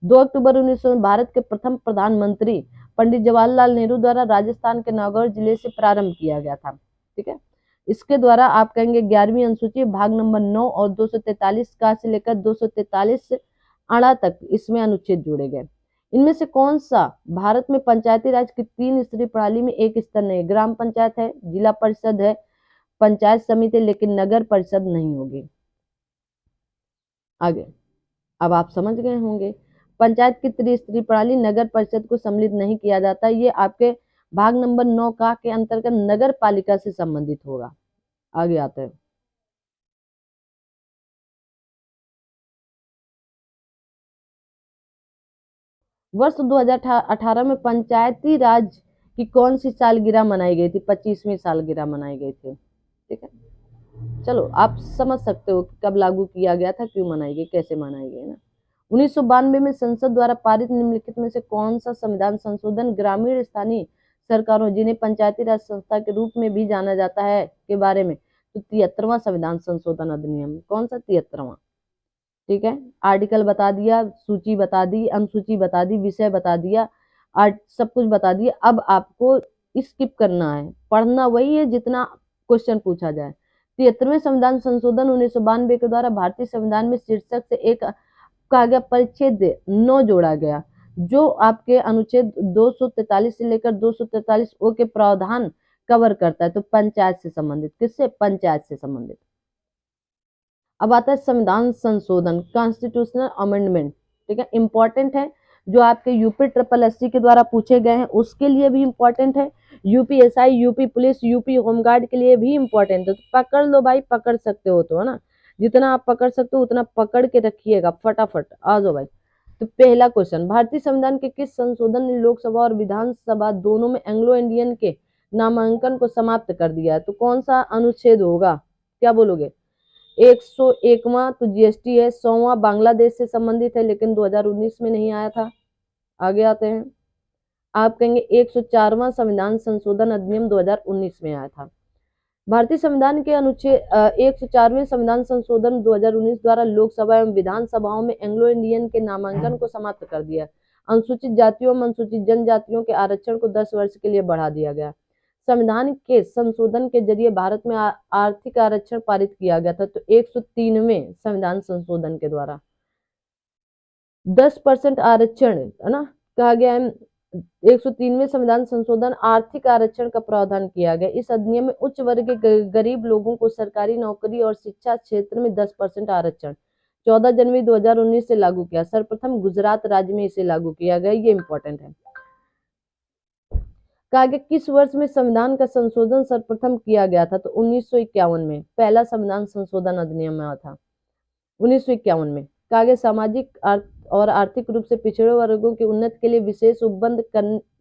2 अक्टूबर 1900 में भारत के प्रथम प्रधानमंत्री पंडित जवाहरलाल नेहरू द्वारा राजस्थान के नागौर जिले से प्रारंभ किया गया था। ठीक है, इसके द्वारा आप कहेंगे 11वीं अनुसूची भाग नंबर 9 और 243 का से लेकर 243 अणा तक इसमें अनुच्छेद जोड़े गए। इनमें से कौन सा भारत में पंचायती राज की 3 स्तरीय प्रणाली में एक स्तर नहीं है? ग्राम पंचायत है, जिला परिषद है, पंचायत समिति, लेकिन नगर परिषद नहीं होगी। आगे अब आप समझ गए होंगे। पंचायत की त्रिस्तरीय प्रणाली, नगर परिषद को सम्मिलित नहीं किया जाता। ये आपके भाग नंबर 9 का के अंतर्गत नगर पालिका से संबंधित होगा। आगे आते हैं। वर्ष 2018 में पंचायती राज की कौन सी सालगिरह मनाई गई थी? 25वीं सालगिरह मनाई गई थी। ठीक है, चलो आप समझ सकते हो कि कब लागू किया गया था, क्यों मनाई गई, कैसे मनाई गई ना। 1992 में संसद द्वारा पारित निम्नलिखित में से कौन सा संविधान संशोधन ग्रामीण स्थानीय सरकारों, जिन्हें पंचायती राज संस्था के रूप में भी जाना जाता है, के बारे में? तो 73वां संविधान संशोधन अधिनियम। कौन सा? 73वां। ठीक है, आर्टिकल बता दिया, सूची बता दी, अनुसूची बता दी, विषय बता दिया, सब कुछ बता दिया। अब आपको स्किप करना है, पढ़ना वही है जितना क्वेश्चन पूछा जाए। 73वें संविधान संशोधन 1992 के द्वारा भारतीय संविधान में शीर्षक से एक कहा गया परिच्छेद 9 जोड़ा गया, जो आपके अनुच्छेद 243 से लेकर 243 ओ के प्रावधान कवर करता है। तो पंचायत से संबंधित, किससे? पंचायत से संबंधित। अब आता है संविधान संशोधन, कॉन्स्टिट्यूशनल अमेंडमेंट। ठीक है, इंपॉर्टेंट है, जो आपके यूपी ट्रिपल एससी के द्वारा पूछे गए हैं उसके लिए भी इंपॉर्टेंट है, UPSI, UP police, UP home guard के लिए भी इंपॉर्टेंट है। तो पकड़ लो भाई, पकड़ सकते हो तो, है ना। जितना आप पकड़ सकते हो उतना पकड़ के रखिएगा, फटाफट आ जाओ भाई। तो पहला क्वेश्चन, भारतीय संविधान के किस संशोधन ने लोकसभा और विधानसभा दोनों में एंग्लो इंडियन के नामांकन को समाप्त कर दिया है? तो कौन सा अनुच्छेद होगा? क्या बोलोगे? 101वां तो जीएसटी है, 100वां बांग्लादेश से संबंधित है, लेकिन 2019 में नहीं आया था। आगे आते हैं, आप कहेंगे 104वां संविधान संशोधन अधिनियम 2019 में आया था। भारतीय संविधान के अनुच्छेद 104वें संविधान संशोधन 2019 द्वारा लोकसभा एवं विधानसभाओं में एंग्लो इंडियन के नामांकन को समाप्त कर दिया। अनुसूचित जातियों एवं अनुसूचित जनजातियों के आरक्षण को 10 वर्ष के लिए बढ़ा दिया गया। संविधान के संशोधन के जरिए भारत में आर्थिक आरक्षण पारित किया गया था। तो 103वें संविधान संशोधन के द्वारा 10% आरक्षण, है ना, कहा गया है। 103वें संविधान संशोधन आर्थिक आरक्षण का प्रावधान किया गया। इस अधिनियम में उच्च वर्ग के गरीब लोगों को सरकारी नौकरी और शिक्षा क्षेत्र में 10% आरक्षण 14 जनवरी 2019 से लागू किया। सर्वप्रथम गुजरात राज्य में इसे लागू किया गया, ये इंपॉर्टेंट है। कहा गया किस वर्ष में संविधान का संशोधन सर्वप्रथम किया गया था? तो 1951 में पहला संविधान संशोधन अधिनियम आया था, 1951 में। कहा गया सामाजिक और आर्थिक रूप से पिछड़े वर्गों की उन्नति के लिए विशेष उपबंध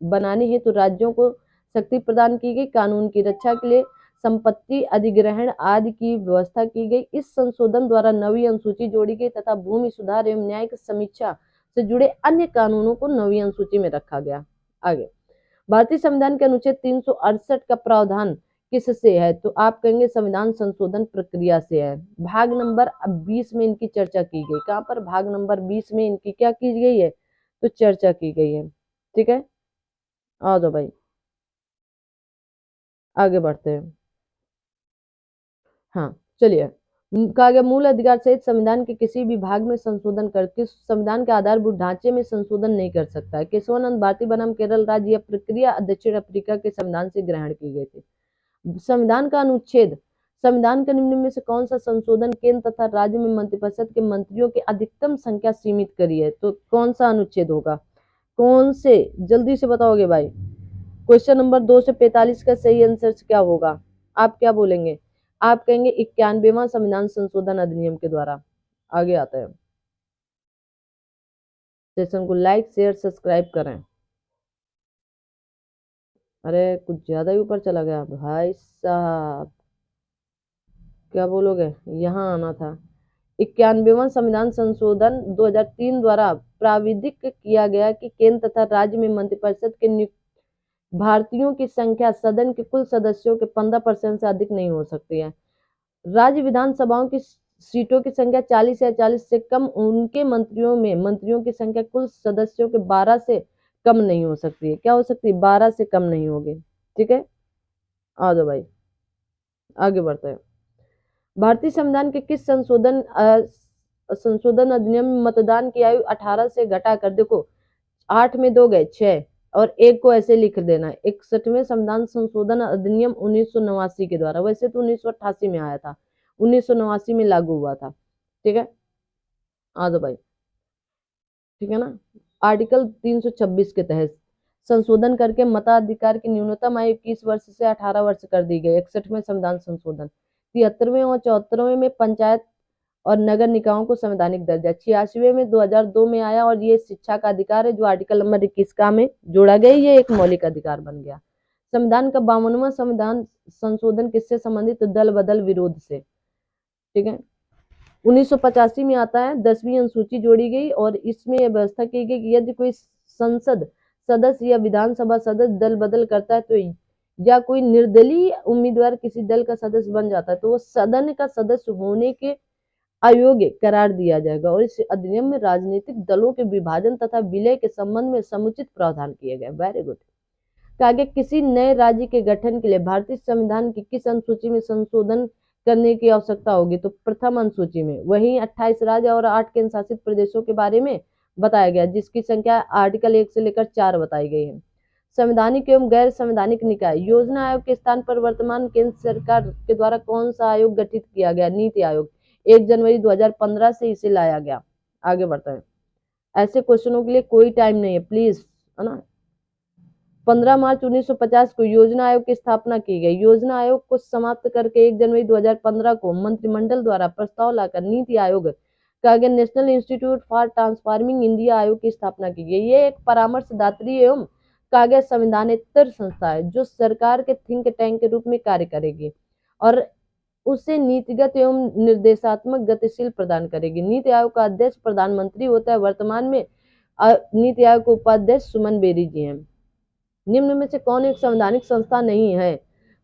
बनाने हेतु राज्यों को शक्ति प्रदान की गई। कानून की रक्षा के लिए संपत्ति अधिग्रहण आदि की व्यवस्था की गई। इस संशोधन द्वारा नवी अनुसूची जोड़ी गई तथा भूमि सुधार एवं न्यायिक समीक्षा से जुड़े अन्य कानूनों को नवी अनुसूची में रखा गया। आगे, भारतीय संविधान के अनुच्छेद 368 का प्रावधान किससे है? तो आप कहेंगे संविधान संशोधन प्रक्रिया से है। भाग नंबर 20 में इनकी चर्चा की गई। कहां पर? भाग नंबर 20 में इनकी क्या की गई है? तो चर्चा की गई है। ठीक है, आ जाओ भाई, आगे बढ़ते हैं। हाँ, चलिए। कहा गया मूल अधिकार सहित संविधान के किसी भी भाग में संशोधन करके संविधान के आधारभूत ढांचे में संशोधन नहीं कर सकता है। केशवानंद भारती बनाम केरल राज्य, यह प्रक्रिया दक्षिण अफ्रीका के संविधान से ग्रहण की गई थी। संविधान का अनुच्छेद, संविधान के निम्न में से कौन सा संशोधन केंद्र तथा राज्य में मंत्रिपरिषद के मंत्रियों की अधिकतम संख्या सीमित करी है? तो कौन सा अनुच्छेद होगा? कौन से? जल्दी से बताओगे भाई। क्वेश्चन नंबर 2 से 45 का सही आंसर क्या होगा? आप क्या बोलेंगे? आप कहेंगे 91वां संविधान संशोधन अधिनियम के द्वारा। आगे आता है, सेशन को लाइक शेयर सब्सक्राइब करें। अरे कुछ ज्यादा ही ऊपर चला गया भाई साहब, क्या बोलोगे? यहाँ आना था। 91वां संविधान संशोधन 2003 द्वारा प्राविधिक किया गया कि केंद्र तथा राज्य में मंत्रिपरिषद के भारतीयों की संख्या सदन के कुल सदस्यों के 15% से अधिक नहीं हो सकती है। राज्य विधानसभाओं की सीटों की संख्या 40 या 40 से कम, उनके मंत्रियों की संख्या कुल सदस्यों के 12 से कम नहीं हो सकती है। क्या हो सकती है? 12 से कम नहीं होगी। ठीक है, आ जाओ भाई, आगे बढ़ते हैं। भारतीय संविधान के किस संशोधन अधिनियम में मतदान की आयु 18 से घटाकर, देखो 8 में 2 गए 6 और एक को ऐसे लिख देना। 61वें संविधान संशोधन अधिनियम 1989 के द्वारा, वैसे तो 1988 में आया था, 1989 में लागू हुआ था। ठीक है, आ जाओ भाई। ठीक है ना। आर्टिकल 326 के तहत संशोधन करके मताधिकार की न्यूनतम आयु 21 वर्ष से 18 वर्ष कर दी गई। 61वें संविधान संशोधन। 73वें और 74वें में पंचायत और नगर निकायों को संवैधानिक दर्जा। 86वें में 2002 में आया और ये शिक्षा का अधिकार है, जो आर्टिकल नंबर 21 का में जोड़ा गया, ये एक मौलिक अधिकार बन गया। संविधान का 52वां संविधान संशोधन किससे संबंधित? दल बदल विरोध से। ठीक है। 1985 में आता है, 10वीं अनुसूची जोड़ी गई और इसमें यह व्यवस्था की गई कि यदि कोई संसद सदस्य या विधानसभा सदस्य दल बदल करता है तो या कोई निर्दलीय उम्मीदवार किसी दल का सदस्य बन जाता है तो वो सदन का सदस्य होने के अयोग्य करार दिया जाएगा। और इस अधिनियम में राजनीतिक दलों के विभाजन तथा विलय के संबंध में समुचित प्रावधान किए गए। Very good. आगे, किसी नए राज्य के गठन के लिए भारतीय संविधान की किस अनुसूची में संशोधन करने की आवश्यकता होगी? तो प्रथम अनुसूची में। वहीं 28 राज्य और 8 केंद्र शासित प्रदेशों के बारे में बताया गया, जिसकी संख्या आर्टिकल 1 से लेकर 4 बताई गई है। संवैधानिक एवं गैर संवैधानिक निकाय। योजना आयोग के स्थान पर वर्तमान केंद्र सरकार के द्वारा कौन सा आयोग गठित किया गया? नीति आयोग। 1 जनवरी 2015 से इसे लाया गया। आगे बढ़ते हैं। ऐसे क्वेश्चनों के लिए कोई टाइम नहीं है, प्लीज, है ना। 15 मार्च 1950 को योजना आयोग की स्थापना की गई। योजना आयोग को समाप्त करके 1 जनवरी 2015 को मंत्रिमंडल द्वारा प्रस्ताव लाकर नीति आयोग का आगे national institute for transforming India आयोग की स्थापना की गई। ये एक परामर्शदात्री एवं कागज संविधानेतर संस्था है जो सरकार के थिंक टैंक के रूप में कार्य करेगी और उसे नीतिगत एवं निर्देशात्मक गतिशील प्रदान करेगी। नीति आयोग का अध्यक्ष प्रधानमंत्री होता है। वर्तमान में नीति आयोग के उपाध्यक्ष सुमन बेरी जी हैं। निम्न में से कौन एक संवैधानिक संस्था नहीं है?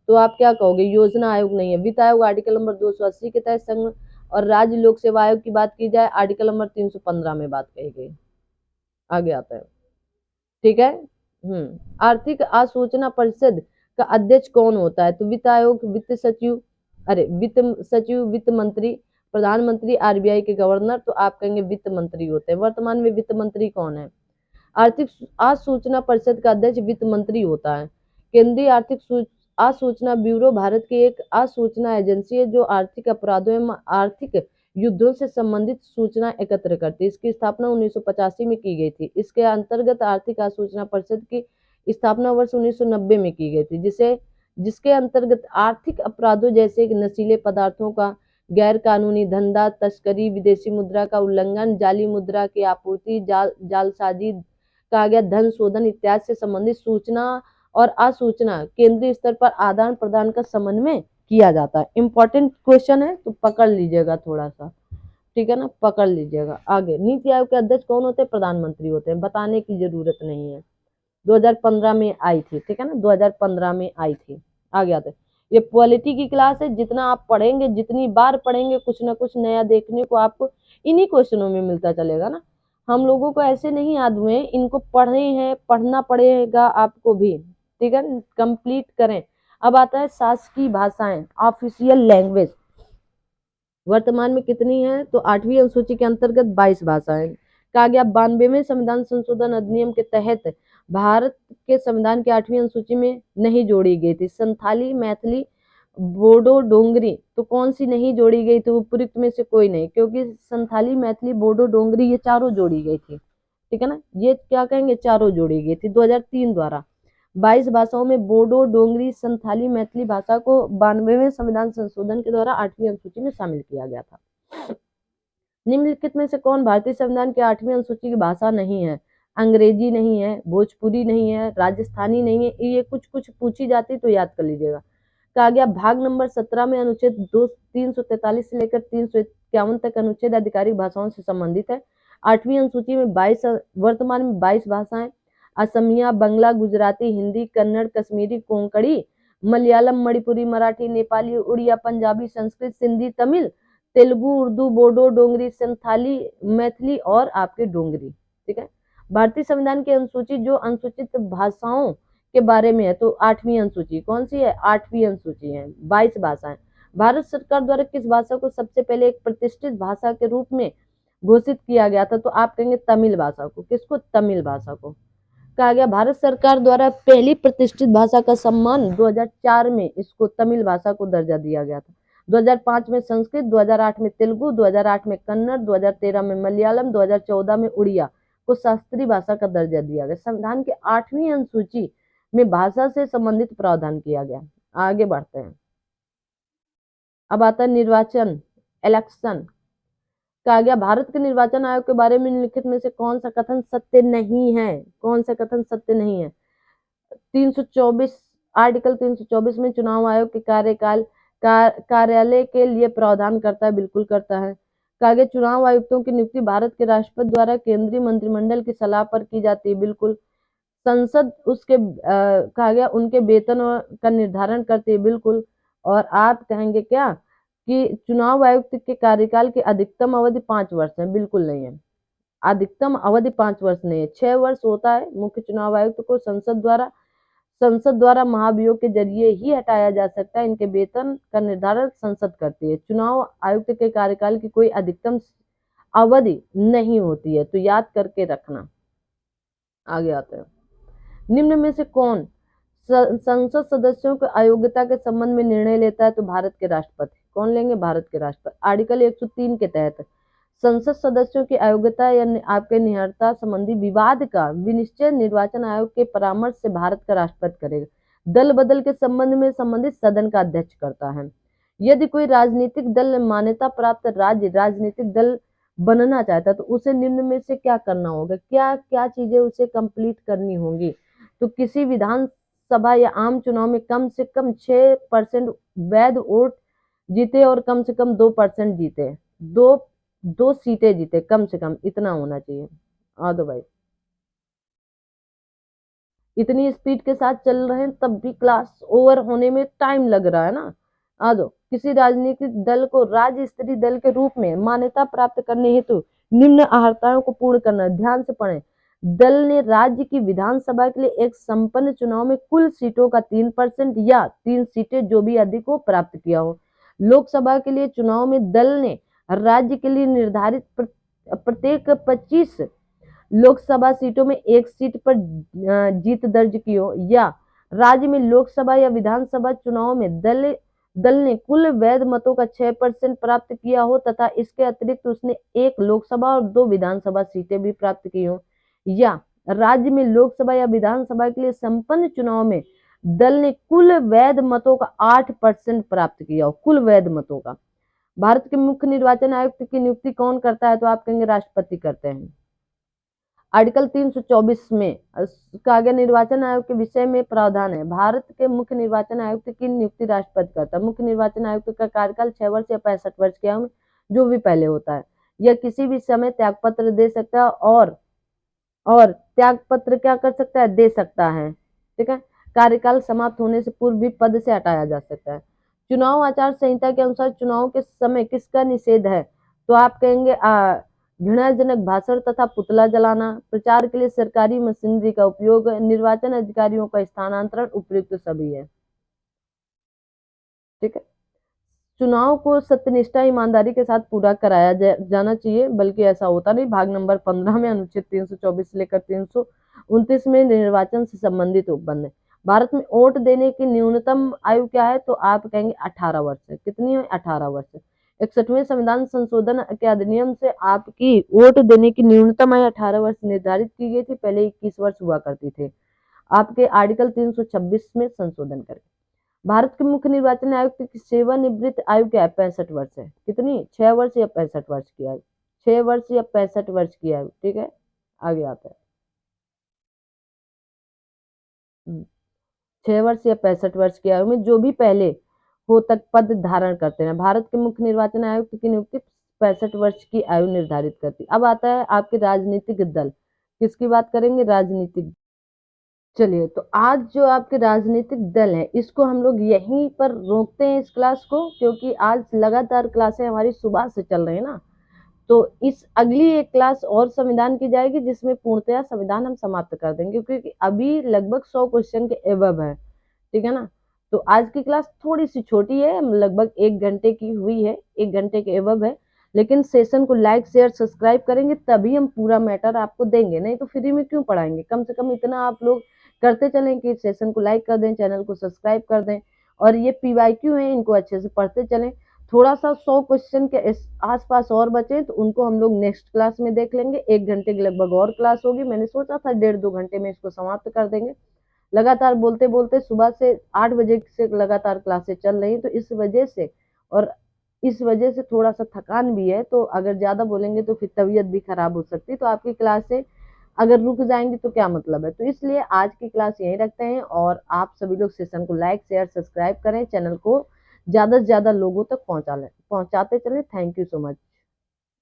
तो आप क्या कहोगे? योजना आयोग नहीं है। वित्त आयोग आर्टिकल नंबर 280 के तहत संघ और राज्य लोक सेवा आयोग की बात की जाए, आर्टिकल नंबर 315 में बात कही गई। आगे आता है। ठीक है। आर्थिक आसूचना परिषद का अध्यक्ष कौन होता है? तो वित्त आयोग, वित्त सचिव, वित्त मंत्री, प्रधानमंत्री, आरबीआई के गवर्नर। तो आप कहेंगे वित्त मंत्री होते हैं। वर्तमान में वित्त मंत्री कौन है? आर्थिक आसूचना परिषद का अध्यक्ष वित्त मंत्री होता है। केंद्रीय आर्थिक आसूचना ब्यूरो भारत की एक आसूचना एजेंसी है जो आर्थिक अपराधों एवं आर्थिक युद्धों से संबंधित सूचना एकत्र करती है। इसकी स्थापना 1985 में की गई थी। इसके अंतर्गत आर्थिक आसूचना परिषद की स्थापना वर्ष 1990 में की गई थी, जिसके अंतर्गत आर्थिक अपराधों जैसे नशीले पदार्थों का गैर कानूनी धंधा, तस्करी, विदेशी मुद्रा का उल्लंघन, जाली मुद्रा की आपूर्ति, जालसाजी, कहा गया धन शोधन इत्यादि से संबंधित सूचना और आसूचना केंद्रीय स्तर पर आदान प्रदान का समन्वय किया जाता है। इंपॉर्टेंट क्वेश्चन है तो पकड़ लीजिएगा थोड़ा सा। ठीक है ना, पकड़ लीजिएगा। आगे, नीति आयोग के अध्यक्ष कौन होते हैं? प्रधानमंत्री होते हैं। बताने की जरूरत नहीं है। 2015 में आई थी। ठीक है ना, 2015 में आई थी। आगे आते हैं। ये पॉलिटी की क्लास है। जितना आप पढ़ेंगे, जितनी बार पढ़ेंगे, कुछ ना कुछ नया देखने को आपको इन्हीं क्वेश्चनों में मिलता चलेगा ना। हम लोगों को ऐसे नहीं याद हुए, इनको पढ़े हैं, पढ़ना पड़ेगा आपको भी। ठीक है, कंप्लीट करें। अब आता है शासकीय भाषाएं, ऑफिशियल लैंग्वेज। वर्तमान में कितनी है? तो 8वीं अनुसूची के अंतर्गत 22 भाषाएं। कहा गया 92वें संविधान संशोधन अधिनियम के तहत भारत के संविधान की 8वीं अनुसूची में नहीं जोड़ी गई थी संथाली, मैथिली, बोडो, डोंगरी। तो कौन सी नहीं जोड़ी गई थी? उपयुक्त में से कोई नहीं, क्योंकि संथाली, मैथिली, बोडो, डोंगरी ये चारों जोड़ी गई थी। ठीक है ना, ये क्या कहेंगे? चारों जोड़ी गई थी 2003 द्वारा। 22 भाषाओं में बोडो, डोंगरी, संथाली, मैथिली भाषा को 92वें संविधान संशोधन के द्वारा 8वीं अनुसूची में शामिल किया गया था। निम्नलिखित में से कौन भारतीय संविधान की 8वीं अनुसूची की भाषा नहीं है? अंग्रेजी नहीं है, भोजपुरी नहीं है, राजस्थानी नहीं है। ये कुछ कुछ पूछी जाती तो याद कर लीजिएगा। कहा गया भाग नंबर 17 में अनुच्छेद 343 से लेकर 351 तक अनुच्छेद आधिकारिक भाषाओं से संबंधित है। 8वीं अनुसूची में 22 वर्तमान में 22 भाषाएं असमिया, बंगला, गुजराती, हिंदी, कन्नड़, कश्मीरी, कोंकणी, मलयालम, मणिपुरी, मराठी, नेपाली, उड़िया, पंजाबी, संस्कृत, सिंधी, तमिल, तेलुगु, उर्दू, बोडो, डोंगरी, संथाली, मैथिली और आपके डोंगरी। ठीक है। भारतीय संविधान की अनुसूची जो अनुसूचित भाषाओं के बारे में है, तो 8वीं अनुसूची कौन सी है? 8वीं अनुसूची है। 22 भाषाएं। भारत सरकार द्वारा किस भाषा को सबसे पहले एक प्रतिष्ठित भाषा के रूप में घोषित किया गया था, तो आप कहेंगे तमिल भाषा को। किसको? तमिल भाषा को। कहा गया भारत सरकार द्वारा पहली प्रतिष्ठित भाषा का सम्मान 2004 में इसको तमिल भाषा को दर्जा दिया गया था। 2005 में संस्कृत, 2008 में तेलुगु, 2008 में कन्नड़, 2013 में मलयालम, 2014 में उड़िया को शास्त्रीय भाषा का दर्जा दिया गया। संविधान के 8वीं अनुसूची में भाषा से संबंधित प्रावधान किया गया। आगे बढ़ते हैं। अब आता है निर्वाचन, इलेक्शन। कहा गया भारत के निर्वाचन आयोग के बारे में निम्नलिखित में से कौन सा कथन सत्य नहीं है? कौन सा कथन सत्य नहीं है? 324 आर्टिकल 324 में चुनाव आयोग के कार्यकाल कार्यालय के लिए प्रावधान करता है। बिल्कुल करता है। कहा गया चुनाव आयुक्तों की नियुक्ति भारत के राष्ट्रपति द्वारा केंद्रीय मंत्रिमंडल की सलाह पर की जाती है। बिल्कुल। संसद उसके कहा गया उनके वेतन का निर्धारण करती है। बिल्कुल। और आप कहेंगे क्या कि चुनाव आयुक्त के कार्यकाल की अधिकतम अवधि 5 वर्ष है? बिल्कुल नहीं है। अधिकतम अवधि 5 वर्ष नहीं है, 6 वर्ष होता है। मुख्य चुनाव आयुक्त को संसद द्वारा महाभियोग के जरिए ही हटाया जा सकता है। इनके वेतन का निर्धारण संसद करती है। चुनाव आयुक्त के कार्यकाल की कोई अधिकतम अवधि नहीं होती है, तो याद करके रखना। आगे आते हैं। निम्न में से कौन संसद सदस्यों के अयोग्यता के संबंध में निर्णय लेता है? तो भारत के राष्ट्रपति। कौन लेंगे? भारत के राष्ट्रपति। आर्टिकल 103 के तहत संसद सदस्यों की अयोग्यता या आपके निहरता संबंधी विवाद का विनिश्चय निर्वाचन आयोग के परामर्श से भारत का राष्ट्रपति करेगा। दल बदल के संबंध में संबंधित सदन का अध्यक्ष करता है। यदि कोई राजनीतिक दल मान्यता प्राप्त राज्य राजनीतिक दल बनना चाहता है तो उसे निम्न में से क्या करना होगा? क्या क्या चीजें उसे कंप्लीट करनी होंगी? तो किसी विधानसभा या आम चुनाव में कम से कम 6% वैध वोट जीते और कम से कम 2% जीते, दो सीटें जीते, कम से कम इतना होना चाहिए। आ दो भाई, इतनी स्पीड के साथ चल रहे हैं तब भी क्लास ओवर होने में टाइम लग रहा है ना। आ दो, किसी राजनीतिक दल को राज्य स्तरीय दल के रूप में मान्यता प्राप्त करने हेतु निम्न अर्हताओं को पूर्ण करना। ध्यान से पढ़ें। दल ने राज्य की विधानसभा के लिए एक संपन्न चुनाव में कुल सीटों का 3% या 3 सीटें जो भी अधिक हो प्राप्त किया हो। लोकसभा के लिए चुनाव में दल ने राज्य के लिए निर्धारित प्रत्येक 25 लोकसभा सीटों में एक सीट पर जीत दर्ज की हो, या राज्य में लोकसभा या विधानसभा चुनाव में दल ने कुल वैध मतों का 6% प्राप्त किया हो तथा इसके अतिरिक्त उसने 1 लोकसभा और 2 विधानसभा सीटें भी प्राप्त की हो, या राज्य में लोकसभा या विधानसभा के लिए संपन्न चुनाव में दल ने कुल वैध मतों का 8% प्राप्त किया हो, कुल वैध मतों का। भारत के मुख्य निर्वाचन आयुक्त की नियुक्ति कौन करता है? तो आप कहेंगे राष्ट्रपति करते हैं। आर्टिकल 324 में कहा गया निर्वाचन आयोग के विषय में प्रावधान है। भारत के मुख्य निर्वाचन आयुक्त की नियुक्ति राष्ट्रपति करता है। मुख्य निर्वाचन आयुक्त का कार्यकाल 6 वर्ष या 65 वर्ष की आयु में जो भी पहले होता है, यह किसी भी समय त्यागपत्र दे सकता है और त्यागपत्र क्या कर सकता है? दे सकता है। ठीक है। कार्यकाल समाप्त होने से पूर्व भी पद से हटाया जा सकता है। चुनाव आचार संहिता के अनुसार चुनाव के समय किसका निषेध है? तो आप कहेंगे घृणाजनक भाषण तथा पुतला जलाना, प्रचार के लिए सरकारी मशीनरी का उपयोग, निर्वाचन अधिकारियों का स्थानांतरण, उपयुक्त सभी है। ठीक है। चुनाव को सत्यनिष्ठा ईमानदारी के साथ पूरा कराया जाना चाहिए, बल्कि ऐसा होता नहीं। भाग नंबर 15 में अनुच्छेद 324 से लेकर 329 में निर्वाचन से संबंधित उपबंध है। भारत में वोट देने की न्यूनतम आयु क्या है? तो आप कहेंगे 18 वर्ष है। कितनी है? 18 वर्ष। 61वें संविधान संशोधन के अधिनियम से आपकी वोट देने की न्यूनतम आयु 18 वर्ष निर्धारित की गई थी। पहले 21 वर्ष हुआ करती थे। आपके आर्टिकल 326 में संशोधन करें। भारत के मुख्य निर्वाचन आयुक्त की सेवानिवृत्त आयु क्या है? 65 वर्ष है। कितनी? 6 वर्ष या 65 वर्ष की आयु? 6 वर्ष या 65 वर्ष की आयु। ठीक है। आगे आता है। 6 वर्ष या 65 वर्ष की आयु में जो भी पहले हो तक पद धारण करते हैं। भारत के मुख्य निर्वाचन आयुक्त की नियुक्ति 65 वर्ष की आयु निर्धारित करती। अब आता है आपके राजनीतिक दल। किसकी बात करेंगे? राजनीतिक। चलिए, तो आज जो आपके राजनीतिक दल है इसको हम लोग यहीं पर रोकते हैं इस क्लास को, क्योंकि आज लगातार क्लासें हमारी सुबह से चल रही है ना। तो इस अगली एक क्लास और संविधान की जाएगी जिसमें पूर्णतया संविधान हम समाप्त कर देंगे, क्योंकि अभी लगभग 100 क्वेश्चन के एबव है। ठीक है ना। तो आज की क्लास थोड़ी सी छोटी है, लगभग 1 घंटे की हुई है, 1 घंटे के एबव है। लेकिन सेशन को लाइक शेयर सब्सक्राइब करेंगे तभी हम पूरा मैटर आपको देंगे, नहीं तो फ्री में क्यों पढ़ाएंगे। कम से कम इतना आप लोग करते चलें कि सेशन को लाइक कर दें, चैनल को सब्सक्राइब कर दें, और ये पीवाईक्यू है इनको अच्छे से पढ़ते चलें। थोड़ा सा 100 क्वेश्चन के आसपास और बचे तो उनको हम लोग नेक्स्ट क्लास में देख लेंगे। 1 घंटे के लगभग और क्लास होगी, मैंने सोचा था 1.5-2 घंटे में इसको समाप्त कर देंगे। लगातार बोलते बोलते सुबह से 8 बजे से लगातार क्लासेस चल रही, तो इस वजह से, और इस वजह से थोड़ा सा थकान भी है, तो अगर ज्यादा बोलेंगे तो फिर तबीयत भी खराब हो सकती है, तो आपकी क्लासें अगर रुक जाएंगी तो क्या मतलब है। तो इसलिए आज की क्लास यहीं रखते हैं, और आप सभी लोग सेशन को लाइक शेयर सब्सक्राइब करें, चैनल को ज्यादा से ज्यादा लोगों तक पहुंचाते चले। Thank you so much.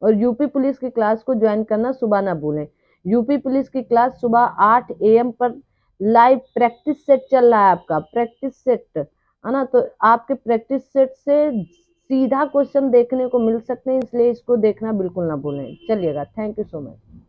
और यूपी पुलिस की क्लास को ज्वाइन करना सुबह ना भूलें। यूपी पुलिस की क्लास सुबह 8 AM पर लाइव प्रैक्टिस सेट चल रहा है, आपका प्रैक्टिस सेट है ना, तो आपके प्रैक्टिस सेट से सीधा क्वेश्चन देखने को मिल सकते हैं, इसलिए इसको देखना बिल्कुल ना भूलें। चलिएगा, थैंक यू सो मच।